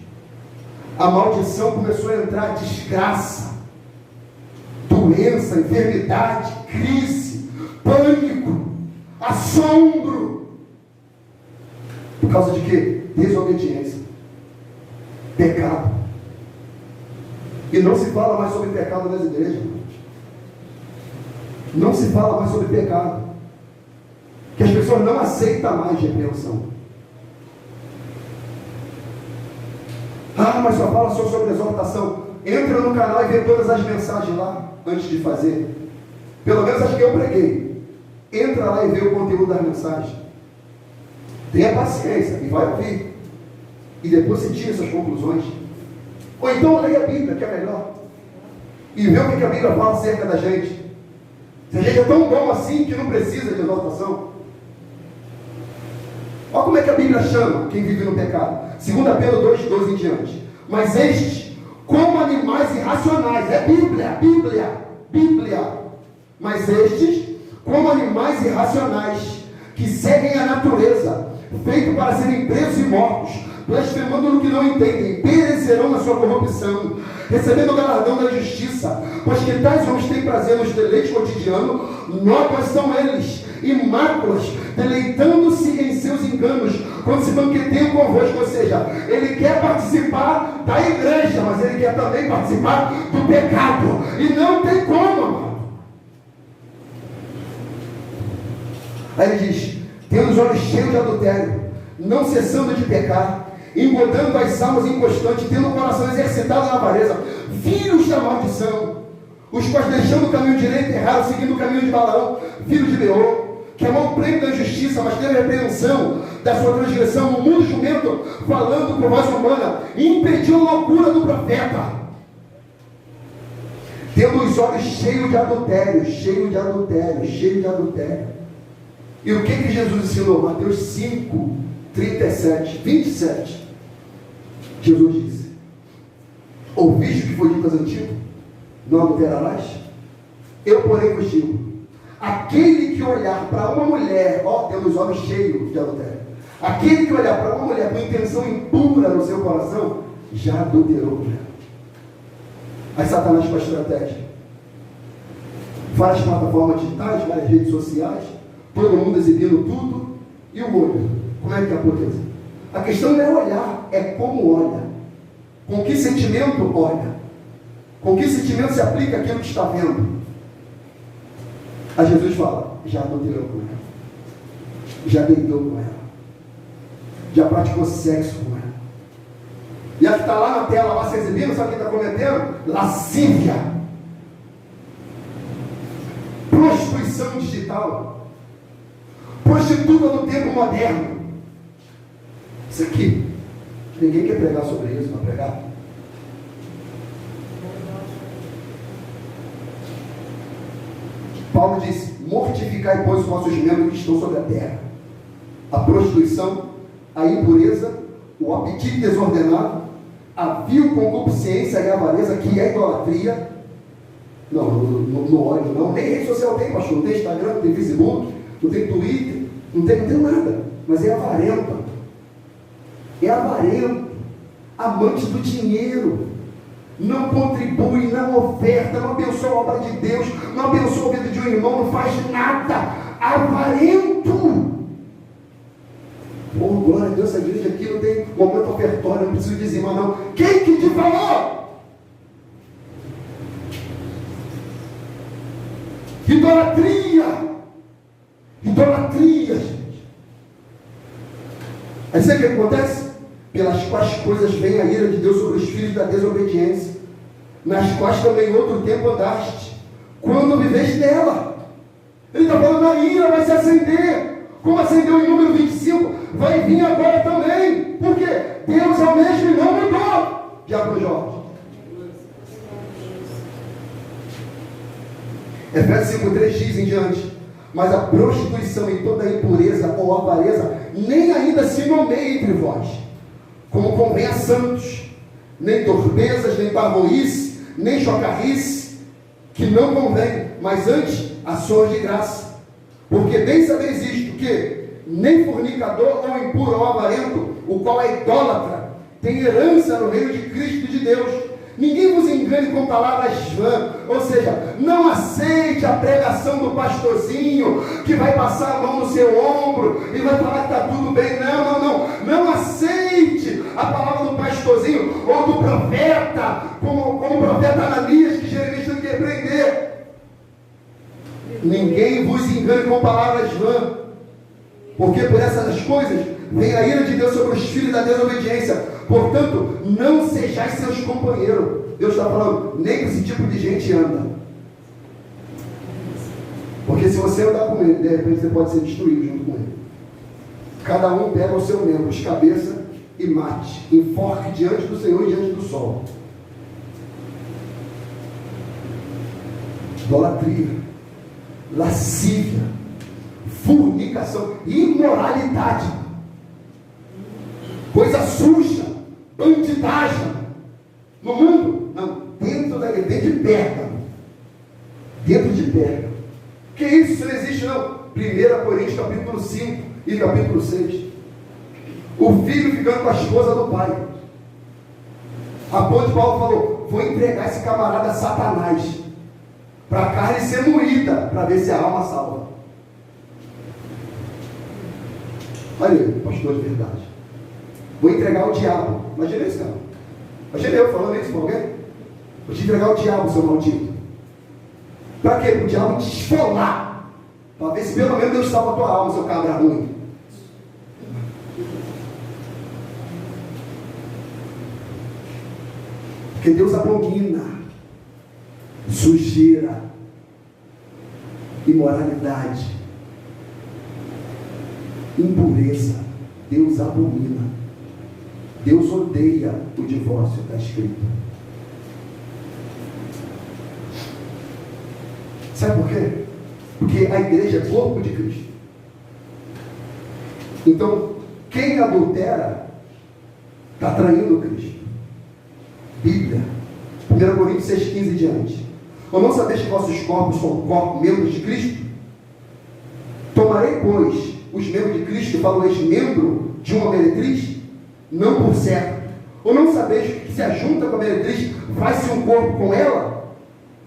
Speaker 1: A maldição começou a entrar, desgraça, doença, enfermidade, crise, pânico, assombro. Por causa de quê? Desobediência, pecado. E não se fala mais sobre pecado nas igrejas. Não se fala mais sobre pecado. Que as pessoas não aceitam mais repreensão. Mas só fala só sobre exortação. Entra no canal e vê todas as mensagens lá, antes de fazer. Pelo menos as que eu preguei. Entra lá e vê o conteúdo das mensagens. Tenha paciência e vai ouvir. E depois você tira suas conclusões. Ou então leia a Bíblia, que é melhor. E vê o que a Bíblia fala acerca da gente. Se a gente é tão bom assim que não precisa de exortação. Olha como é que a Bíblia chama quem vive no pecado. 2 Pedro 2:12 em diante. Mas estes, como animais irracionais, é Bíblia. Mas estes, como animais irracionais, que seguem a natureza, feito para serem presos e mortos, blasfemando no que não entendem, perecerão na sua corrupção, recebendo o galardão da justiça, pois que tais homens têm prazer nos deleites cotidianos, nódoas são eles, e máculas, deleitando-se em seus enganos, quando se banqueteiam convosco. Ou seja, ele quer participar da igreja, mas ele quer também participar do pecado, e não tem como, amado. Aí ele diz: tendo os olhos cheios de adultério, não cessando de pecar, engodando as almas inconstantes, tendo o coração exercitado na avareza, filhos da maldição, os quais, deixando o caminho direito, erraram, seguindo o caminho de Balaão, filho de Beor, que amou o prêmio da justiça, mas teve repreensão da sua transgressão, no mundo jumento, falando por voz humana, e impediu a loucura do profeta. tendo os olhos cheios de adultério, cheio de adultério, cheio de adultério. E o que Jesus ensinou? Mateus 5, 37, 27. Jesus disse: ouviste o que foi dito aos antigos? Não adulterarás? Eu, porém, vos digo: aquele que olhar para uma mulher, tendo os olhos cheios de adultério, aquele que olhar para uma mulher com intenção impura no seu coração, já adulterou com ela. Aí Satanás com a estratégia: várias plataformas digitais, várias redes sociais, todo mundo exibindo tudo, e o olho, como é que é a pureza? A questão não é olhar, é como olha, com que sentimento olha, com que sentimento se aplica aquilo que está vendo. Aí Jesus fala: já adulterou com ela, já deitou com ela, já praticou sexo com ela. E a que está lá na tela, lá se exibindo, sabe o que está cometendo? Lascívia, prostituição digital, prostituta no tempo moderno. Isso aqui, ninguém quer pregar sobre isso, vai pregar? Paulo disse: mortificai, pois, os vossos membros que estão sobre a terra. A prostituição, a impureza, o apetite desordenado, a vil concupiscência e a avareza, que é idolatria. Não, no ódio não. Nem rede social tem, pastor. Não tem Instagram, não tem Facebook, não tem Twitter, não tem nada. Mas é avarento. É avarento. Amante do dinheiro. Não contribui, não oferta, não abençoa a obra de Deus, não abençoa a vida de um irmão, não faz nada. Avarento. Oh, glória a Deus, essa igreja aqui não tem momento ofertório, não preciso dizimar não. Quem que te falou? Idolatria. Idolatria, gente. Aí sabe o que acontece? Pelas quais coisas vem a ira de Deus sobre os filhos da desobediência, nas quais também em outro tempo andaste, quando viveste nela. Ele está falando: a ira vai se acender. Como acendeu em número 25, vai vir agora também. Por quê? Deus é o mesmo e não mudou. Diabo Jorge. Efésios 5:3 diz em diante: mas a prostituição e toda a impureza ou avareza nem ainda se nomeia entre vós, como convém a santos, nem torpezas, nem parvoíce, nem chocarrice, que não convém, mas antes ações de graça. Porque bem sabeis isto, que nem fornicador ou impuro ou avarento, o qual é idólatra, tem herança no reino de Cristo e de Deus. Ninguém vos engane com palavras vãs, ou seja, não aceite a pregação do pastorzinho que vai passar a mão no seu ombro e vai falar que está tudo bem. Não aceite a palavra do pastorzinho ou do profeta, como o profeta Ananias, que Jeremias teve que repreender. Ninguém vos engane com palavras vãs, porque por essas coisas vem a ira de Deus sobre os filhos da desobediência. Portanto, não sejais seus companheiros. Deus está falando: nem com esse tipo de gente anda. Porque se você andar com ele, de repente você pode ser destruído junto com ele. Cada um pega o seu membro, os cabeça, e mate, enforque diante do Senhor e diante do sol. Idolatria, lascívia, fornicação, imoralidade, coisa suja, bandidagem no mundo, não, dentro de Pérgamo, dentro de Pérgamo. Que isso? Isso não existe não. 1 Coríntios capítulo 5 e capítulo 6, o filho ficando com a esposa do pai, a ponto de Paulo falou: vou entregar esse camarada a Satanás, para a carne ser moída, para ver se a alma salva. Olha aí, pastor de verdade. Vou entregar ao diabo. Imagina isso, cara. Imagina eu falando isso para alguém. Vou te entregar ao diabo, seu maldito. Para quê? Para o diabo te esfolar, para ver se pelo menos Deus salva a tua alma, seu cabra ruim. Porque Deus abomina sujeira, imoralidade, impureza. Deus abomina. Deus odeia o divórcio, está escrito. Sabe por quê? Porque a igreja é corpo de Cristo. Então, quem adultera está traindo Cristo. Bíblia, 1 Coríntios 6,15 e diante. Ou não sabeis que vossos corpos são membros de Cristo? Tomarei, pois, os membros de Cristo e falo-eis membro de uma meretriz? Não por certo. Ou não sabeis que se ajunta com a meretriz, faz-se um corpo com ela?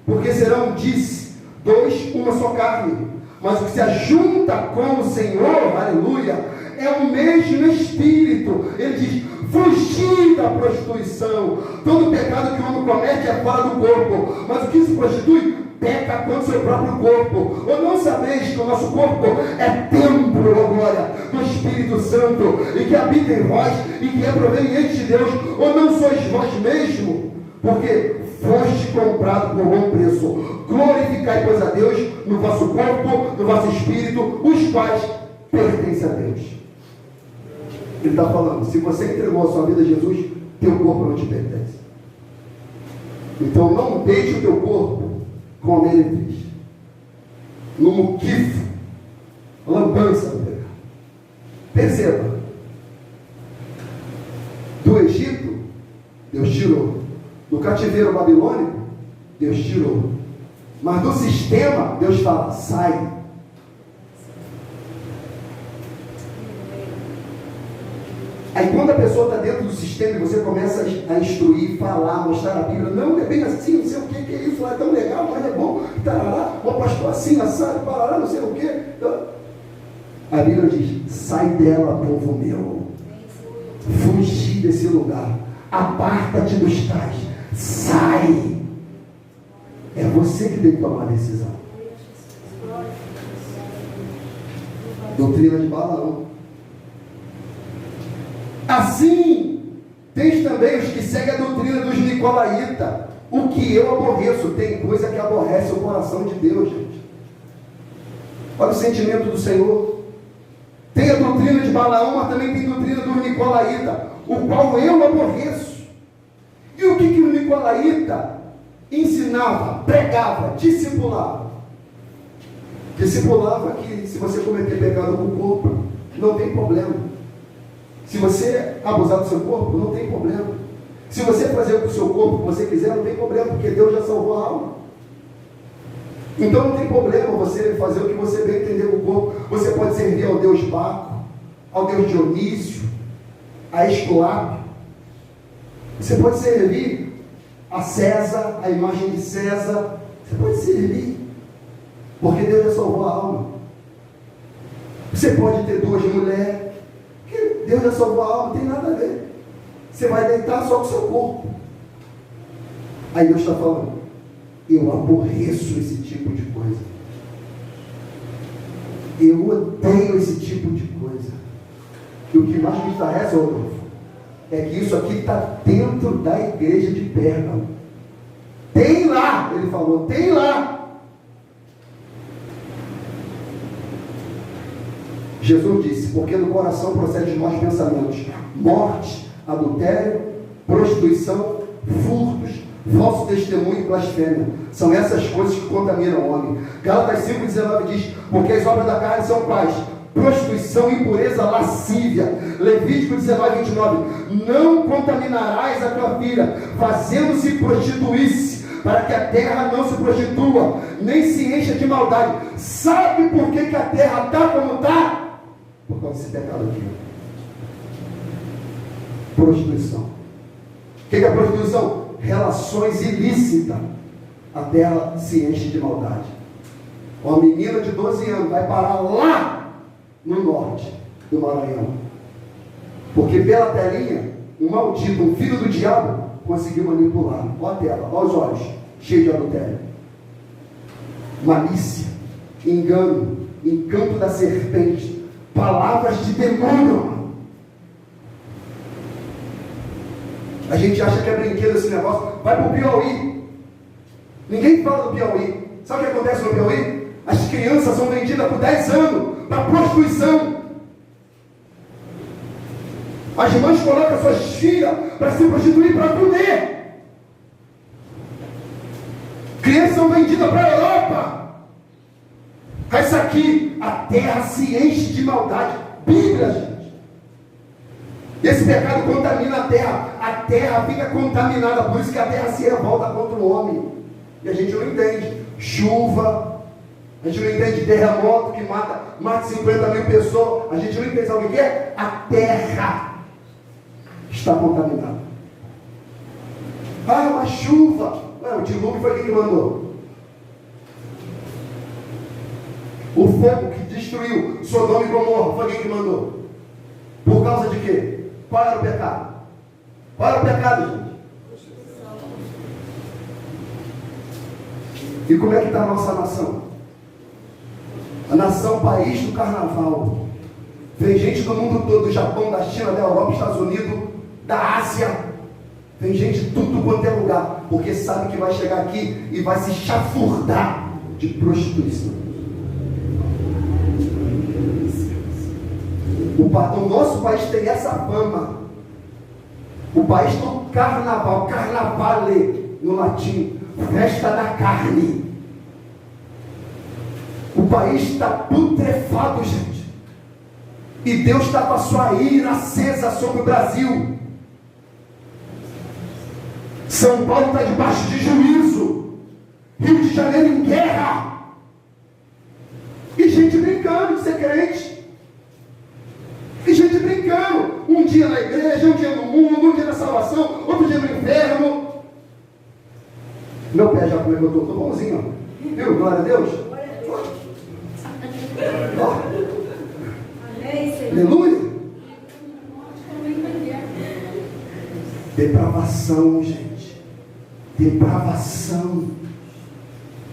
Speaker 1: Porque serão, diz, dois, uma só carne. Mas o que se ajunta com o Senhor, aleluia, é o mesmo Espírito. Ele diz, fugir da prostituição. Todo pecado que o homem comete é fora do corpo, mas o que se prostitui, peca contra o seu próprio corpo. Ou não sabeis que o nosso corpo é templo, ó glória, do Espírito Santo, e que habita em vós, e que é proveniente de Deus? Ou não sois vós mesmo? Porque foste comprado por bom preço. Glorificai, pois, a Deus no vosso corpo, no vosso espírito, os quais pertencem a Deus. Ele está falando, se você entregou a sua vida a Jesus, teu corpo não te pertence. Então não deixe o teu corpo com a meretriz, no muquifo, lambança do pecado. Perceba, do Egito, Deus tirou. Do cativeiro babilônico, Deus tirou. Mas do sistema, Deus fala, sai. Aí quando a pessoa está dentro do sistema e você começa a instruir, falar, mostrar a Bíblia, não, é bem assim, não sei o que é isso, lá é tão legal, mas é bom, tarará, o pastor assim, assado, parará, não sei o que. A Bíblia diz, sai dela, povo meu, fugir desse lugar, aparta-te dos tais, sai. É você que tem que tomar a decisão. Doutrina de Balaão. Assim, tens também os que seguem a doutrina dos nicolaítas, o que eu aborreço. Tem coisa que aborrece o coração de Deus, gente. Olha o sentimento do Senhor. Tem a doutrina de Balaão, mas também tem a doutrina dos nicolaítas, o qual eu aborreço. E o que o nicolaíta ensinava, pregava, discipulava? Discipulava que se você cometer pecado com o corpo, não tem problema. Se você abusar do seu corpo, não tem problema. Se você fazer com o seu corpo o que você quiser, não tem problema, porque Deus já salvou a alma. Então não tem problema você fazer o que você bem entender com o corpo. Você pode servir ao Deus Baco, ao Deus Dionísio, a Esculápio. Você pode servir a César, a imagem de César. Você pode servir, porque Deus já salvou a alma. Você pode ter duas mulheres, porque Deus já salvou a alma, não tem nada a ver. Você vai deitar só com o seu corpo. Aí Deus está falando, eu aborreço esse tipo de coisa. Eu odeio esse tipo de coisa. E o que mais me estarrece, Rodolfo, é que isso aqui está dentro da igreja de Pérgamo. Tem lá, ele falou, tem lá. Jesus disse, porque do coração procede os maus pensamentos, morte, adultério, prostituição, furtos, falso testemunho e blasfêmia. São essas coisas que contaminam o homem. Gálatas 5,19 diz, porque as obras da carne são quais? Prostituição, impureza, lascívia. Levítico 19:29, não contaminarás a tua filha, fazendo-se prostituir-se, para que a terra não se prostitua, nem se encha de maldade. Sabe por que a terra está como está? Por causa desse pecado aqui. Prostituição. O que é a prostituição? Relações ilícitas. A terra se enche de maldade. Uma menina de 12 anos vai parar lá no norte do Maranhão, porque pela telinha, um maldito, um filho do diabo, conseguiu manipular. Olha a tela, olha os olhos, cheios de adultério, malícia, engano, encanto da serpente, palavras de demônio. A gente acha que é brinquedo esse negócio. Vai para o Piauí, ninguém fala do Piauí. Sabe o que acontece no Piauí? As crianças são vendidas por 10 anos para prostituição. As mães colocam suas filhas para se prostituir, para comer. Crianças são vendidas para a Europa. Mas aqui, a terra se enche de maldade. Bíblia, gente. Esse pecado contamina a terra fica contaminada, por isso que a terra se revolta contra o homem. E a gente não entende. Chuva, a gente não entende terremoto que mata 50 mil pessoas, a gente não entende, sabe o que é? A terra está contaminada. Ah, uma chuva. Não, o dilúvio foi quem que mandou. O fogo que destruiu Sodoma e Gomorra foi quem que mandou. Por causa de quê? Qual era o pecado? Qual era o pecado, gente? E como é que está a nossa nação? A nação país do carnaval. Vem gente do mundo todo, do Japão, da China, da Europa, Estados Unidos, da Ásia. Vem gente de tudo quanto é lugar, porque sabe que vai chegar aqui e vai se chafurdar de prostituição. O nosso país tem essa fama. O país do carnaval, carnavale no latim, festa da carne. O país está putrefado, gente. E Deus está com a sua ira acesa sobre o Brasil. São Paulo está debaixo de juízo. Rio de Janeiro em guerra. E gente brincando de ser crente. E gente brincando. Um dia na igreja, um dia no mundo, um dia na salvação, outro dia no inferno. Meu pé já como é que eu estou? Estou bonzinho. Viu? Glória a Deus. Aleluia. Depravação, gente. Depravação.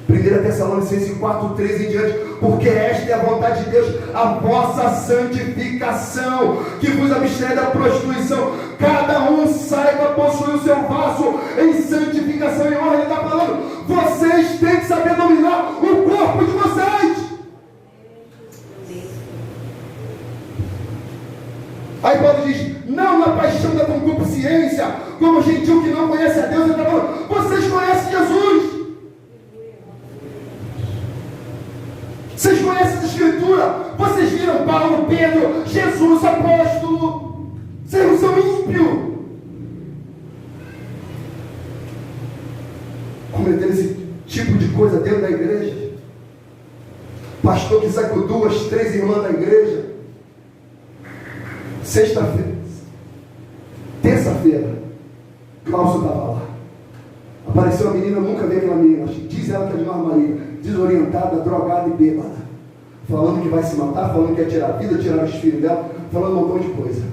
Speaker 1: 1 Tessalonicenses 4:13 em diante. Porque esta é a vontade de Deus, a vossa santificação, que vos abstém da prostituição. Cada um saiba possuir o seu vaso em santificação e honra. Ele está falando, vocês têm que saber dominar o corpo de vocês. Aí Paulo diz, não na paixão da concupiscência, como gentil que não conhece a Deus. Ele está falando, vocês conhecem Jesus. Vocês conhecem a Escritura. Vocês viram Paulo, Pedro, Jesus, apóstolo. Vocês não são ímpios. Cometer esse tipo de coisa dentro da igreja. Pastor que sai com 2, 3 irmãs da igreja. Sexta-feira, terça-feira, Cláudio estava lá. Apareceu uma menina, eu nunca vi aquela menina. Diz ela que é de Nova Maria, desorientada, drogada e bêbada. Falando que vai se matar, falando que quer tirar a vida, tirar os filhos dela, falando um montão de coisa.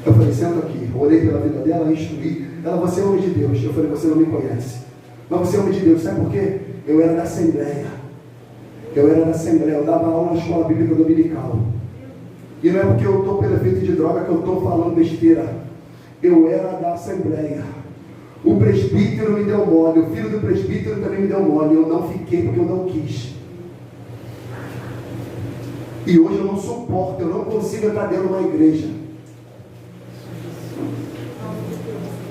Speaker 1: Eu falei, senta aqui. Eu olhei pela vida dela, instruí. Ela, você é homem de Deus. Eu falei, você não me conhece. Mas você é homem de Deus, sabe por quê? Eu era da Assembleia. Eu dava aula na escola bíblica dominical. E não é porque eu estou pelo efeito de droga que eu estou falando besteira. Eu era da Assembleia. O presbítero me deu mole, o filho do presbítero também me deu mole. Eu não fiquei porque eu não quis. E hoje eu não suporto, eu não consigo entrar dentro de uma igreja.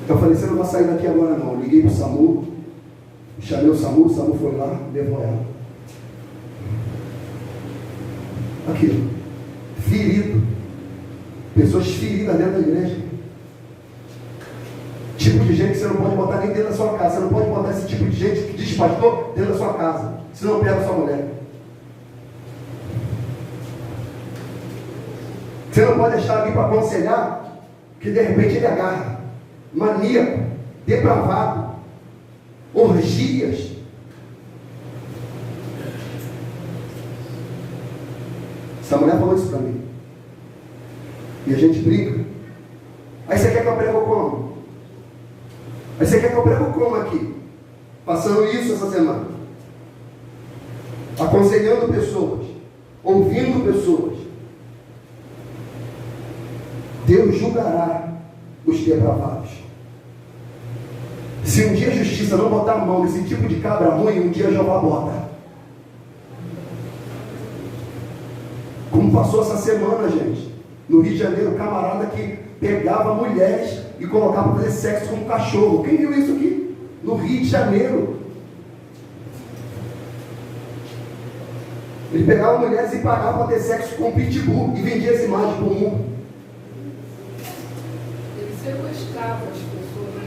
Speaker 1: Eu falei, você não vai sair daqui agora não. Eu liguei para o SAMU, chamei o SAMU foi lá, levou ela. Aquilo. Ferido. Pessoas feridas dentro da igreja. Tipo de gente que você não pode botar nem dentro da sua casa. Você não pode botar esse tipo de gente que diz pastor dentro da sua casa. Senão pega a sua mulher. Você não pode deixar alguém para aconselhar, que de repente ele agarra. Maníaco, depravado, orgias. Essa mulher falou isso para mim. E a gente brinca. Aí você quer que eu prego como? Aí você quer que eu prego como aqui? Passando isso essa semana. Aconselhando pessoas. Ouvindo pessoas. Deus julgará os depravados. Se um dia a justiça não botar a mão nesse tipo de cabra ruim, um dia Jeová bota. Como passou essa semana, gente, no Rio de Janeiro, camarada que pegava mulheres e colocava para fazer sexo com um cachorro. Quem viu isso aqui? No Rio de Janeiro. Ele pegava mulheres e pagava para ter sexo com pitbull e vendia as imagens para o mundo.
Speaker 3: Ele sequestrava as pessoas.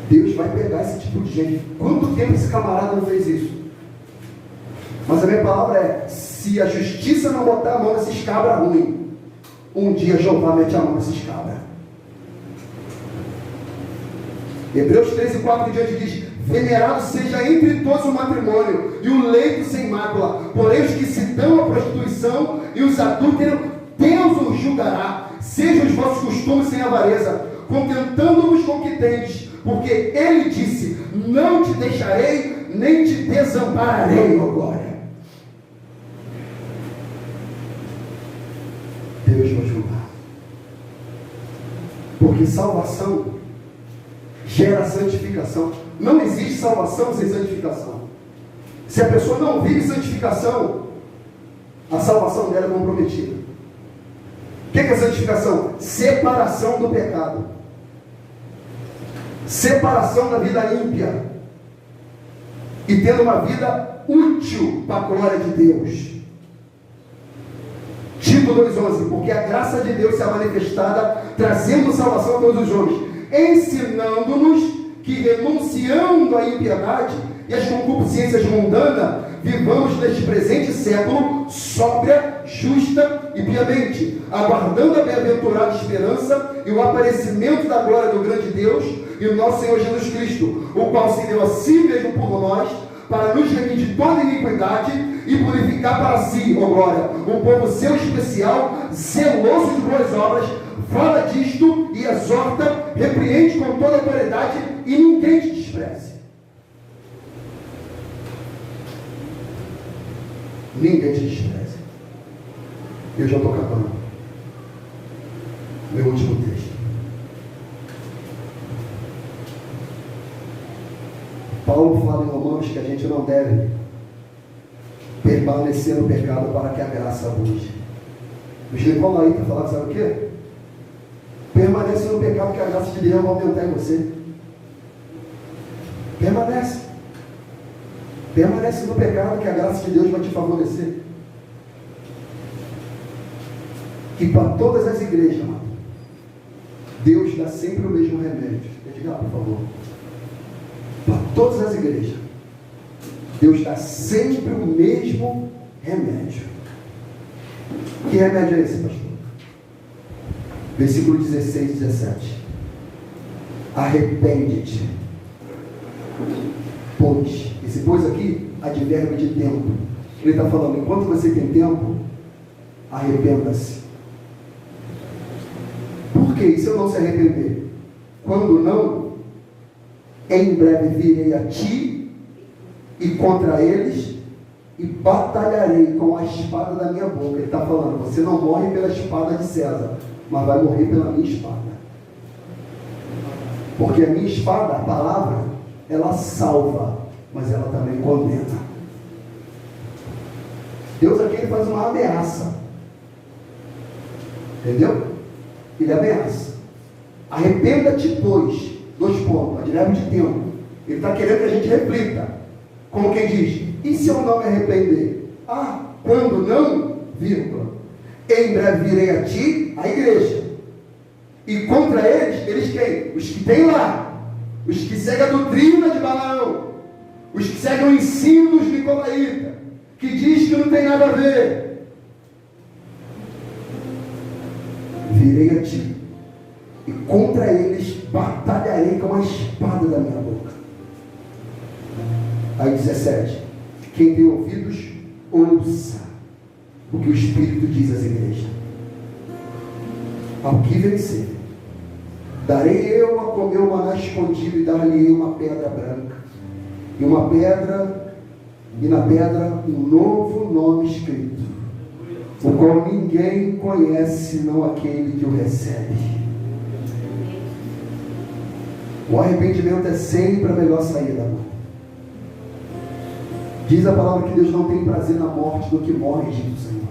Speaker 1: Deus vai pegar esse tipo de gente. Quanto tempo esse camarada não fez isso? Mas a minha palavra é: se a justiça não botar a mão nesses cabras ruins, um dia Jeová mete a mão nesses cabras. Hebreus 13:4 em diante diz: venerado seja entre todos o matrimônio e o leito sem mácula, porém os que se dão à prostituição e os adúlteros, Deus os julgará. Sejam os vossos costumes sem avareza, contentando-vos com o que tendes, porque ele disse: não te deixarei, nem te desampararei, ó glória. Deus vai julgar, porque salvação gera santificação. Não existe salvação sem santificação. Se a pessoa não vive santificação, a salvação dela é comprometida. O que é santificação? Separação do pecado, separação da vida ímpia e tendo uma vida útil para a glória de Deus. Tito 2,11: porque a graça de Deus se é manifestada, trazendo salvação a todos os homens, ensinando-nos que, renunciando à impiedade e às concupiscências mundanas, vivamos neste presente século sóbria, justa e piamente, aguardando a bem-aventurada esperança e o aparecimento da glória do grande Deus e o nosso Senhor Jesus Cristo, o qual se deu a si mesmo por nós, para nos remir de toda iniquidade e purificar para si, ó glória, um povo seu especial, zeloso de boas obras. Fala disto e exorta, repreende com toda autoridade, e ninguém te despreze. Ninguém te despreze. Eu já estou acabando. Meu último texto. Paulo fala em Romanos que a gente não deve permanecer no pecado para que a graça abunde. Os nicolaítas falaram, sabe o quê? Permanece no pecado que a graça de Deus vai aumentar em você. Permanece. Permanece no pecado que a graça de Deus vai te favorecer. E para todas as igrejas, amado, Deus dá sempre o mesmo remédio. Diga, por favor. Para todas as igrejas, Deus dá sempre o mesmo remédio. Que remédio é esse, pastor? Versículo 16 e 17. Arrepende-te, pois. Esse pois aqui, advérbio de tempo. Ele está falando, enquanto você tem tempo, arrependa-se. Por que? Se eu não se arrepender? Quando não, em breve virei a ti e contra eles e batalharei com a espada da minha boca. Ele está falando, você não morre pela espada de César, mas vai morrer pela minha espada. Porque a minha espada, a palavra, ela salva, mas ela também condena. Deus aqui ele faz uma ameaça. Entendeu? Ele ameaça. Arrependa-te, pois. 2 pontos, advérbio de tempo. Ele está querendo que a gente reflita. Como quem diz, e se eu não me arrepender? Ah, quando não, vírgula. Em breve virei a ti, a igreja. E contra eles quem? Os que tem lá. Os que seguem a doutrina de Balaão. Os que seguem o ensino dos nicolaítas. Que diz que não tem nada a ver. Virei a ti. E contra eles batalharei com a espada da minha boca. Aí 17. Quem tem ouvidos, ouça o que o Espírito diz às igrejas. Ao que vencer, darei eu a comer o maná escondido e dar-lhe uma pedra branca. E uma pedra, e na pedra um novo nome escrito, o qual ninguém conhece, senão aquele que o recebe. O arrependimento é sempre a melhor saída, amor. Diz a palavra que Deus não tem prazer na morte do que morre, diz o Senhor.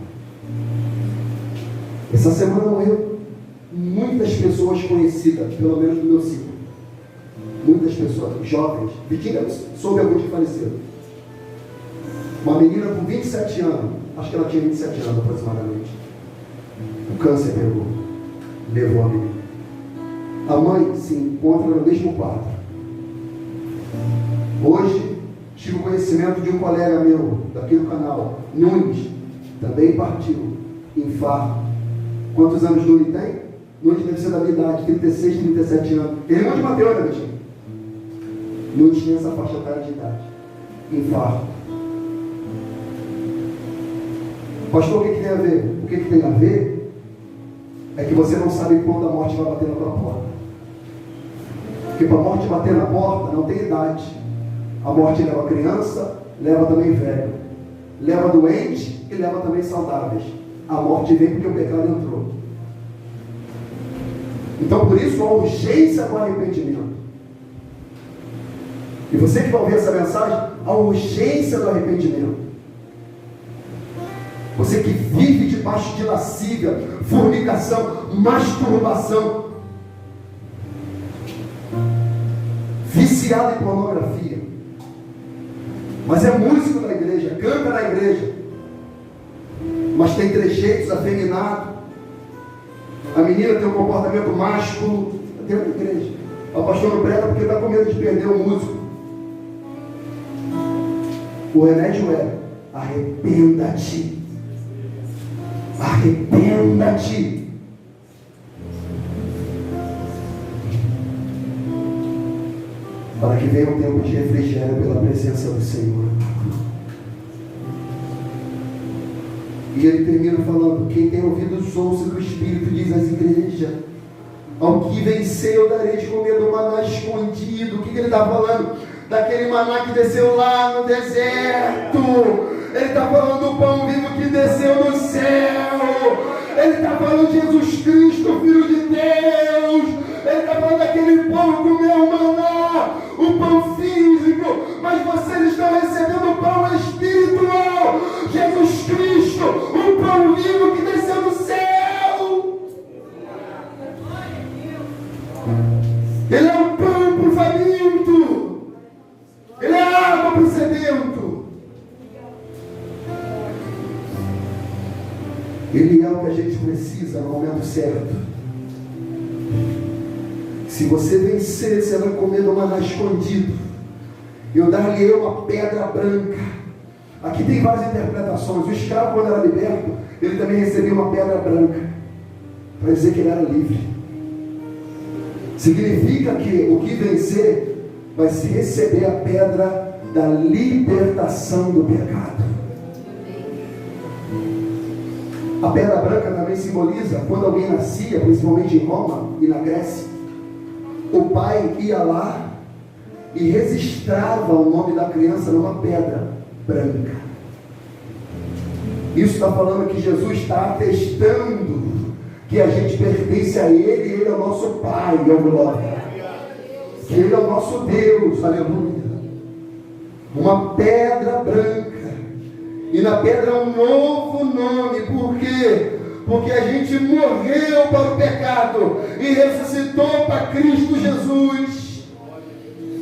Speaker 1: Essa semana morreu muitas pessoas conhecidas, pelo menos do meu ciclo. Muitas pessoas, jovens. Vitinha, soube alguns que faleceram. Uma menina com 27 anos, acho que ela tinha 27 anos aproximadamente. O câncer pegou, levou a menina. A mãe se encontra no mesmo quarto. Hoje, tive o conhecimento de um colega meu, daqui do canal, Nunes, também partiu, infarto. Quantos anos Nunes tem? Nunes deve ser da minha idade, 36, 37 anos. Ele é irmão de Mateus, né, Betinho? Nunes tinha essa faixa etária de idade. Infarto. Pastor, o que tem a ver? O que tem a ver é que você não sabe quando a morte vai bater na tua porta. Porque para a morte bater na porta não tem idade. A morte leva criança, leva também velho, leva doente e leva também saudáveis. A morte vem porque o pecado entrou. Então por isso a urgência do arrependimento. E você que vai ouvir essa mensagem, a urgência do arrependimento. Você que vive debaixo de lascívia, fornicação, masturbação, viciado em pornografia, mas é músico da igreja, canta na igreja, mas tem trejeitos afeminados. A menina tem um comportamento másculo dentro da igreja. O pastor não prega porque está com medo de perder o músico. O remédio é: arrependa-te. Arrependa-te. Para que venha um tempo de refrigério pela presença do Senhor. E ele termina falando: quem tem ouvidos ouça o que o Espírito diz às igrejas. Ao que venceu, darei de comer do maná escondido. O que ele está falando? Daquele maná que desceu lá no deserto. Ele está falando do pão vivo que desceu do céu. Ele está falando de Jesus Cristo, Filho de Deus. Ele está falando daquele pão que comeu o maná, o pão físico, mas vocês estão recebendo o pão espiritual, Jesus Cristo, o pão vivo que desceu do céu. Ele é o pão para o faminto, ele é a água para o sedento. Ele é o que a gente precisa no momento certo. Se você vencer, você vai comer do maná escondido. Eu dar-lhe uma pedra branca. Aqui tem várias interpretações. O escravo, quando era liberto, ele também recebia uma pedra branca, para dizer que ele era livre. Significa que o que vencer vai se receber a pedra da libertação do pecado. A pedra branca também simboliza quando alguém nascia, principalmente em Roma e na Grécia, o pai ia lá e registrava o nome da criança numa pedra branca. Isso está falando que Jesus está atestando que a gente pertence a Ele e Ele é o nosso Pai, ó glória. Que Ele é o nosso Deus, aleluia. Uma pedra branca. E na pedra um novo nome. Por quê? Porque a gente morreu para o pecado e ressuscitou para Cristo Jesus.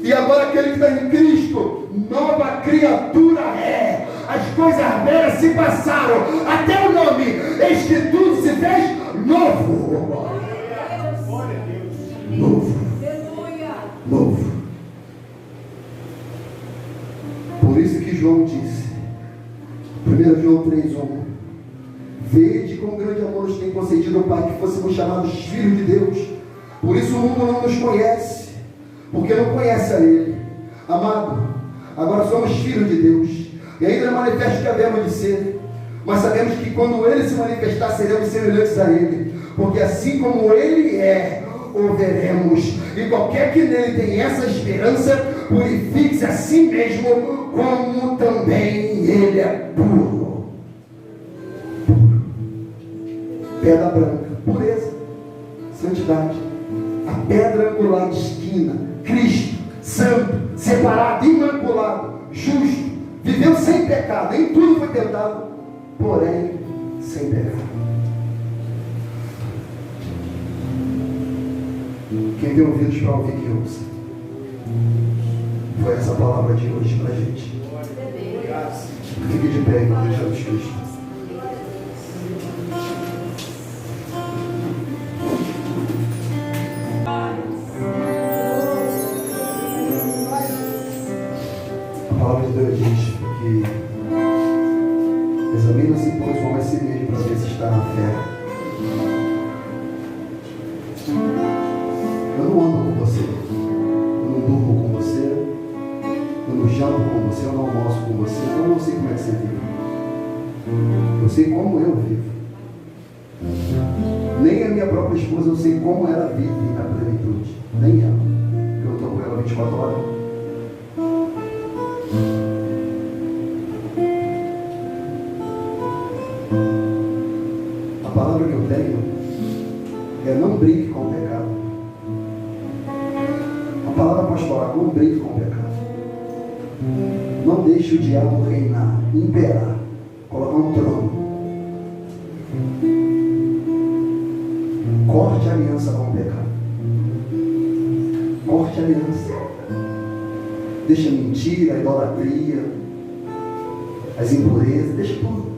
Speaker 1: E agora aquele que está em Cristo, nova criatura é. As coisas velhas se passaram, até o nome, eis que tudo se fez novo. Novo. Novo. Por isso que João disse, 1 João 3:1, vede com grande amor nos tem concedido o Pai que fôssemos chamados filhos de Deus. Por isso o mundo não nos conhece, porque não conhece a Ele. Amado, agora somos filhos de Deus, e ainda não manifesta que havemos de ser, mas sabemos que quando Ele se manifestar, seremos semelhantes a Ele, porque assim como Ele é, o veremos. E qualquer que nele tem essa esperança, purifique-se a si mesmo, como também Ele é puro. Pedra branca, pureza, santidade. A pedra angular de esquina, Cristo, santo, separado, imaculado, justo, viveu sem pecado, em tudo foi tentado, porém sem pecado. Quem tem ouvidos para ouvir, que ouça. Foi essa palavra de hoje para a gente. Fique de pé, em nome de Jesus Cristo. A palavra de Deus diz que examina-se, pois, o homem a si mesmo, para ver se está na fé. Eu não ando com você, eu não durmo com você, eu não janto com você, eu não almoço com você, então eu não sei como é que você vive. Eu sei como eu vivo. Nem a minha própria esposa eu sei como ela vive na plenitude. Nem ela. Eu estou com ela 24 horas. A palavra que eu tenho é não brinque com o pecado. A palavra pastoral, não brinque com o pecado. Não deixe o diabo reinar, imperar, colocar um trono. Corte a aliança com o pecado. Corte a aliança. Deixa a mentira, a idolatria, as impurezas, deixa tudo.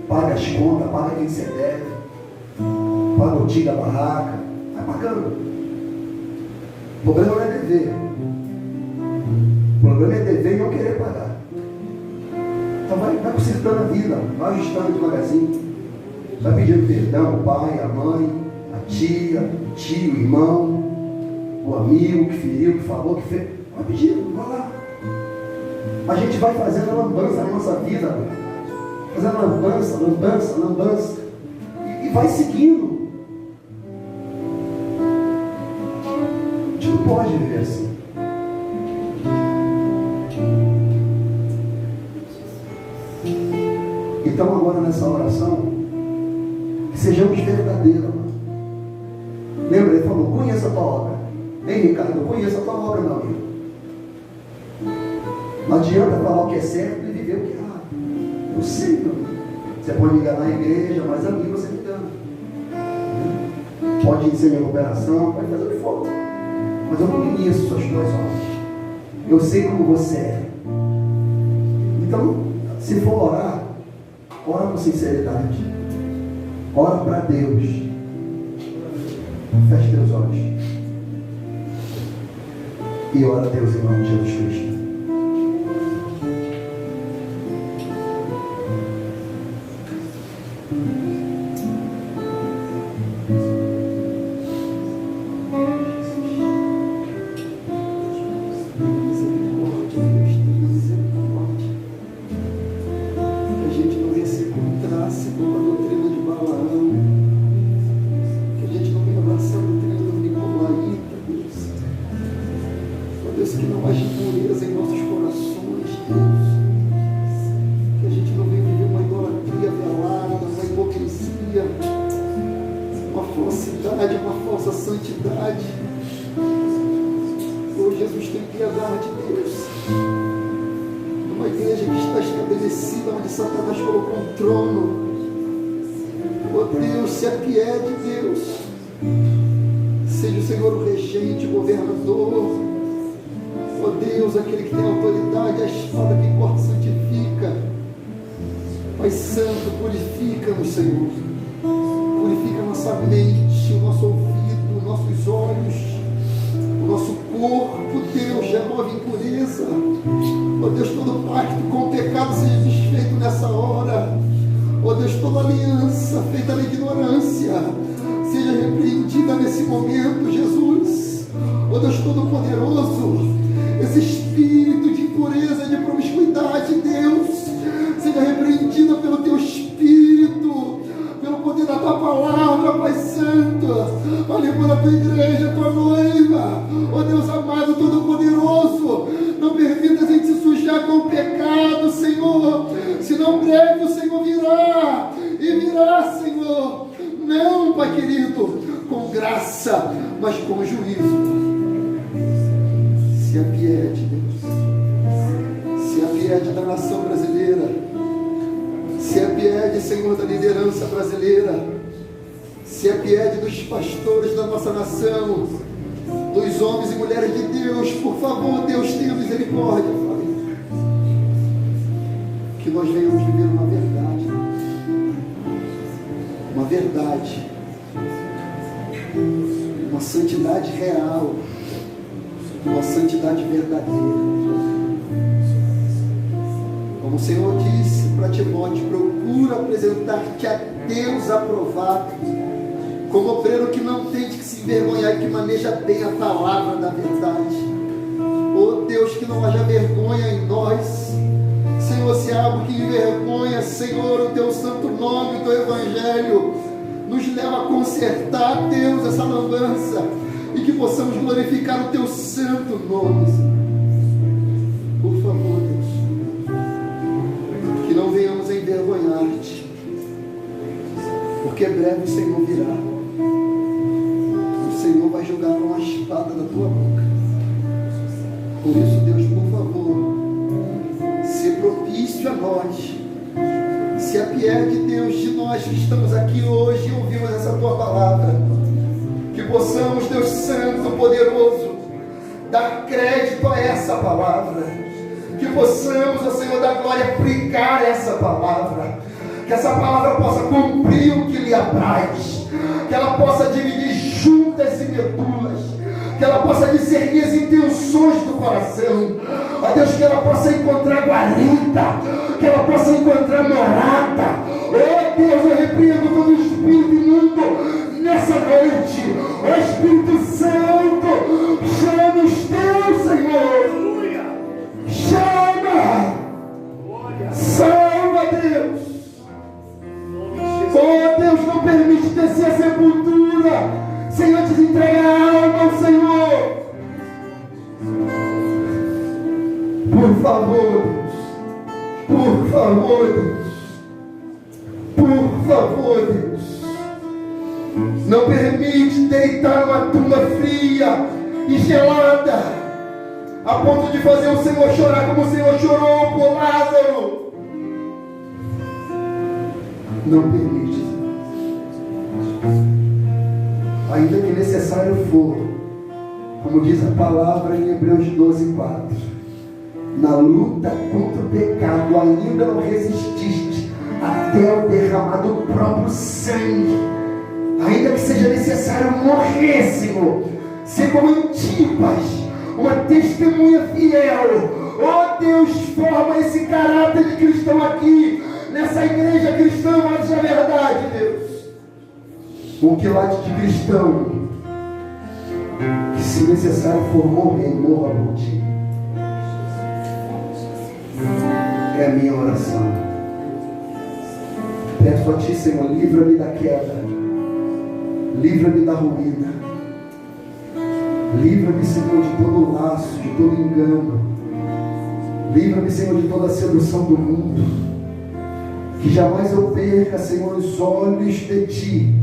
Speaker 1: Paga as contas, paga quem você deve, paga o tio da barraca, vai pagando. O problema não é dever. O problema é dever e não querer pagar. Então vai consertando a vida, vai ajustando devagarzinho. Vai pedindo perdão ao pai, à mãe, à tia, o tio, o irmão, o amigo que feriu, que falou, que fez. Vai pedindo, vai lá. A gente vai fazendo a lambança na nossa vida, fazendo lambança. E vai seguindo. A gente não pode viver assim. Então agora nessa oração, que sejamos verdadeiros, mano. Lembra? Ele falou, conheça a tua obra. Ei, Ricardo, conheça a tua obra, meu amigo. Não adianta falar o que é certo e viver o que é errado. Eu sei, meu amigo. Você pode me enganar na igreja, mas a mim você me engana. Pode ser minha operação, pode fazer o que for. Mas eu não conheço suas duas obras. Eu sei como você é. Então, se for orar, ora com sinceridade. Ora para Deus. Feche teus olhos. E ora a Deus em nome de Jesus Cristo. que nós venhamos viver uma verdade, uma santidade real, uma santidade verdadeira. Como o Senhor disse para Timóteo, procura apresentar-te a Deus aprovado, como obreiro que não tem de que se envergonhar e que maneja bem a palavra da verdade. Oh Deus, que não haja vergonha em nós, Senhor. Se há algo que envergonha, Senhor, o teu santo nome, o teu evangelho, nos leva a consertar, Deus, essa lambança, e que possamos glorificar o teu santo nome, por favor, Deus, que não venhamos a envergonhar-te, porque breve o Senhor virá. O Senhor vai julgar com a espada da tua boca. Por isso, Deus, por favor, se propício a nós, se apiede, Deus, de nós que estamos aqui hoje e ouvimos essa tua palavra, que possamos, Deus Santo, poderoso, dar crédito a essa palavra, que possamos, ó Senhor da glória, aplicar essa palavra, que essa palavra possa cumprir o que lhe apraz, que ela possa dividir juntas e medulas, que ela possa discernir as intenções do coração, ó Deus, que ela possa encontrar guarita, que ela possa encontrar morada. Ó Deus, eu repreendo todo espírito imundo nessa noite. Ó Espírito Santo, chama os teus, Senhor, chama, salva, Deus. Oh Deus, não permite descer a sepultura sem antes entregar a alma ao Senhor. Por favor, Deus. Por favor, Deus. Por favor, Deus. Não permite deitar uma tumba fria e gelada, a ponto de fazer o Senhor chorar como o Senhor chorou por Lázaro. Não permite. Ainda que necessário for, como diz a palavra em Hebreus 12:4, na luta contra o pecado ainda não resististe até o derramar do próprio sangue. Ainda que seja necessário morrer, Senhor, ser como Antipas, uma testemunha fiel. Oh Deus, forma esse caráter de cristão aqui, nessa igreja cristã, mas é verdade, Deus. Um quilate de cristão, que se necessário for morrer, morra por ti. É a minha oração. Peço a ti, Senhor, livra-me da queda, livra-me da ruína, livra-me, Senhor, de todo laço, de todo engano, livra-me, Senhor, de toda a sedução do mundo, que jamais eu perca, Senhor, os olhos de ti.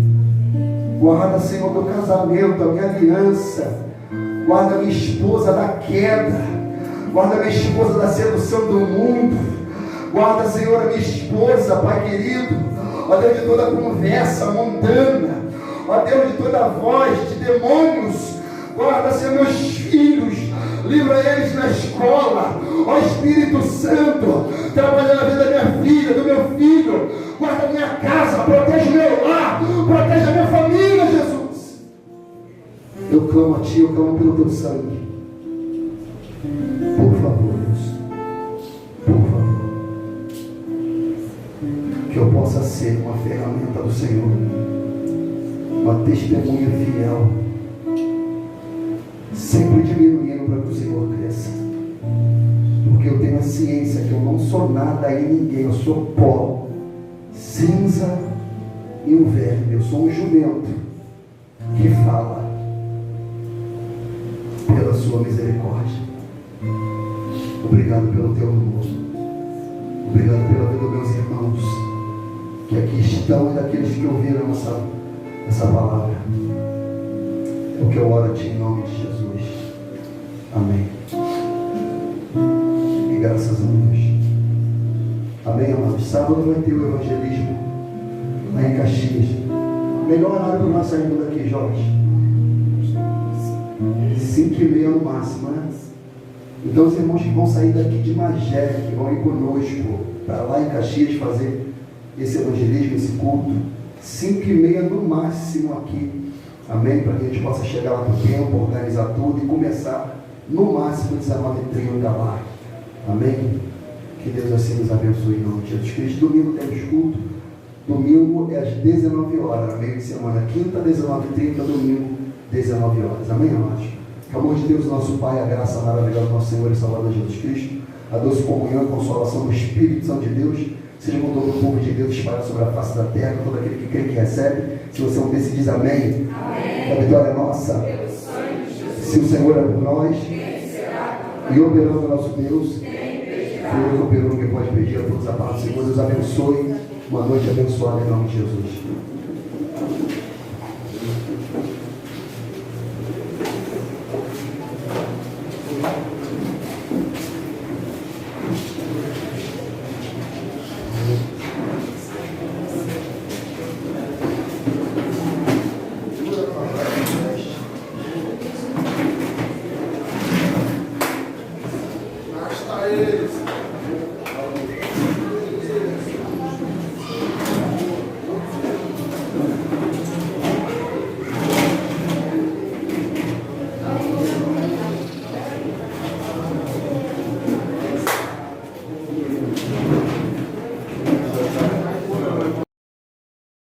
Speaker 1: Guarda, Senhor, meu casamento, a minha aliança, guarda minha esposa da queda, guarda minha esposa da sedução do mundo, guarda, Senhor, a minha esposa, Pai querido, ó Deus, de toda conversa mundana, ó Deus, de toda voz de demônios, guarda, Senhor, meus filhos, livra eles na escola, ó Espírito Santo, trabalha na vida da minha filha, do meu filho, guarda a minha casa, protege o meu lar, protege a minha família, Jesus. Eu clamo a ti, eu clamo pelo teu sangue. Por favor, Deus, por favor, que eu possa ser uma ferramenta do Senhor, uma testemunha fiel, sempre diminuindo para que o Senhor cresça, porque eu tenho a ciência que eu não sou nada e ninguém, eu sou pó, cinza e um verme, eu sou um jumento que fala pela sua misericórdia. Obrigado pelo teu amor, obrigado pela vida dos meus irmãos que aqui estão e daqueles que ouviram essa palavra. É o que eu oro a ti em nome de Jesus. Amém. E graças a Deus. Amém, amados. Sábado vai ter o evangelismo lá em Caxias. Melhor horário para nós sairmos daqui, Jorge. 5h30 no máximo, né? Então os irmãos que vão sair daqui de Magé, que vão ir conosco, para lá em Caxias fazer esse evangelismo, esse culto. 5h30 no máximo aqui. Amém? Para que a gente possa chegar lá no tempo, organizar tudo e começar no máximo 19h30 lá. Amém? Que Deus assim nos abençoe em nome de Jesus Cristo. Domingo temos culto. Domingo é às 19 horas, meio de semana. Quinta, 19h30, domingo, 19 horas. Amém, amados? Que o amor de Deus, nosso Pai, a graça maravilhosa do nosso Senhor e Salvador Jesus Cristo, a doce comunhão e consolação do Espírito Santo de Deus, seja com todo o povo de Deus espalhado sobre a face da terra, todo aquele que crê que recebe. Se você é um desses, diz amém. Amém. A vitória é nossa. Se o Senhor é por nós, e operando o nosso Deus, Deus operou o que pode pedir a todos a paz do Senhor. Deus abençoe. Uma noite abençoada em nome de Jesus.
Speaker 4: Basta eles.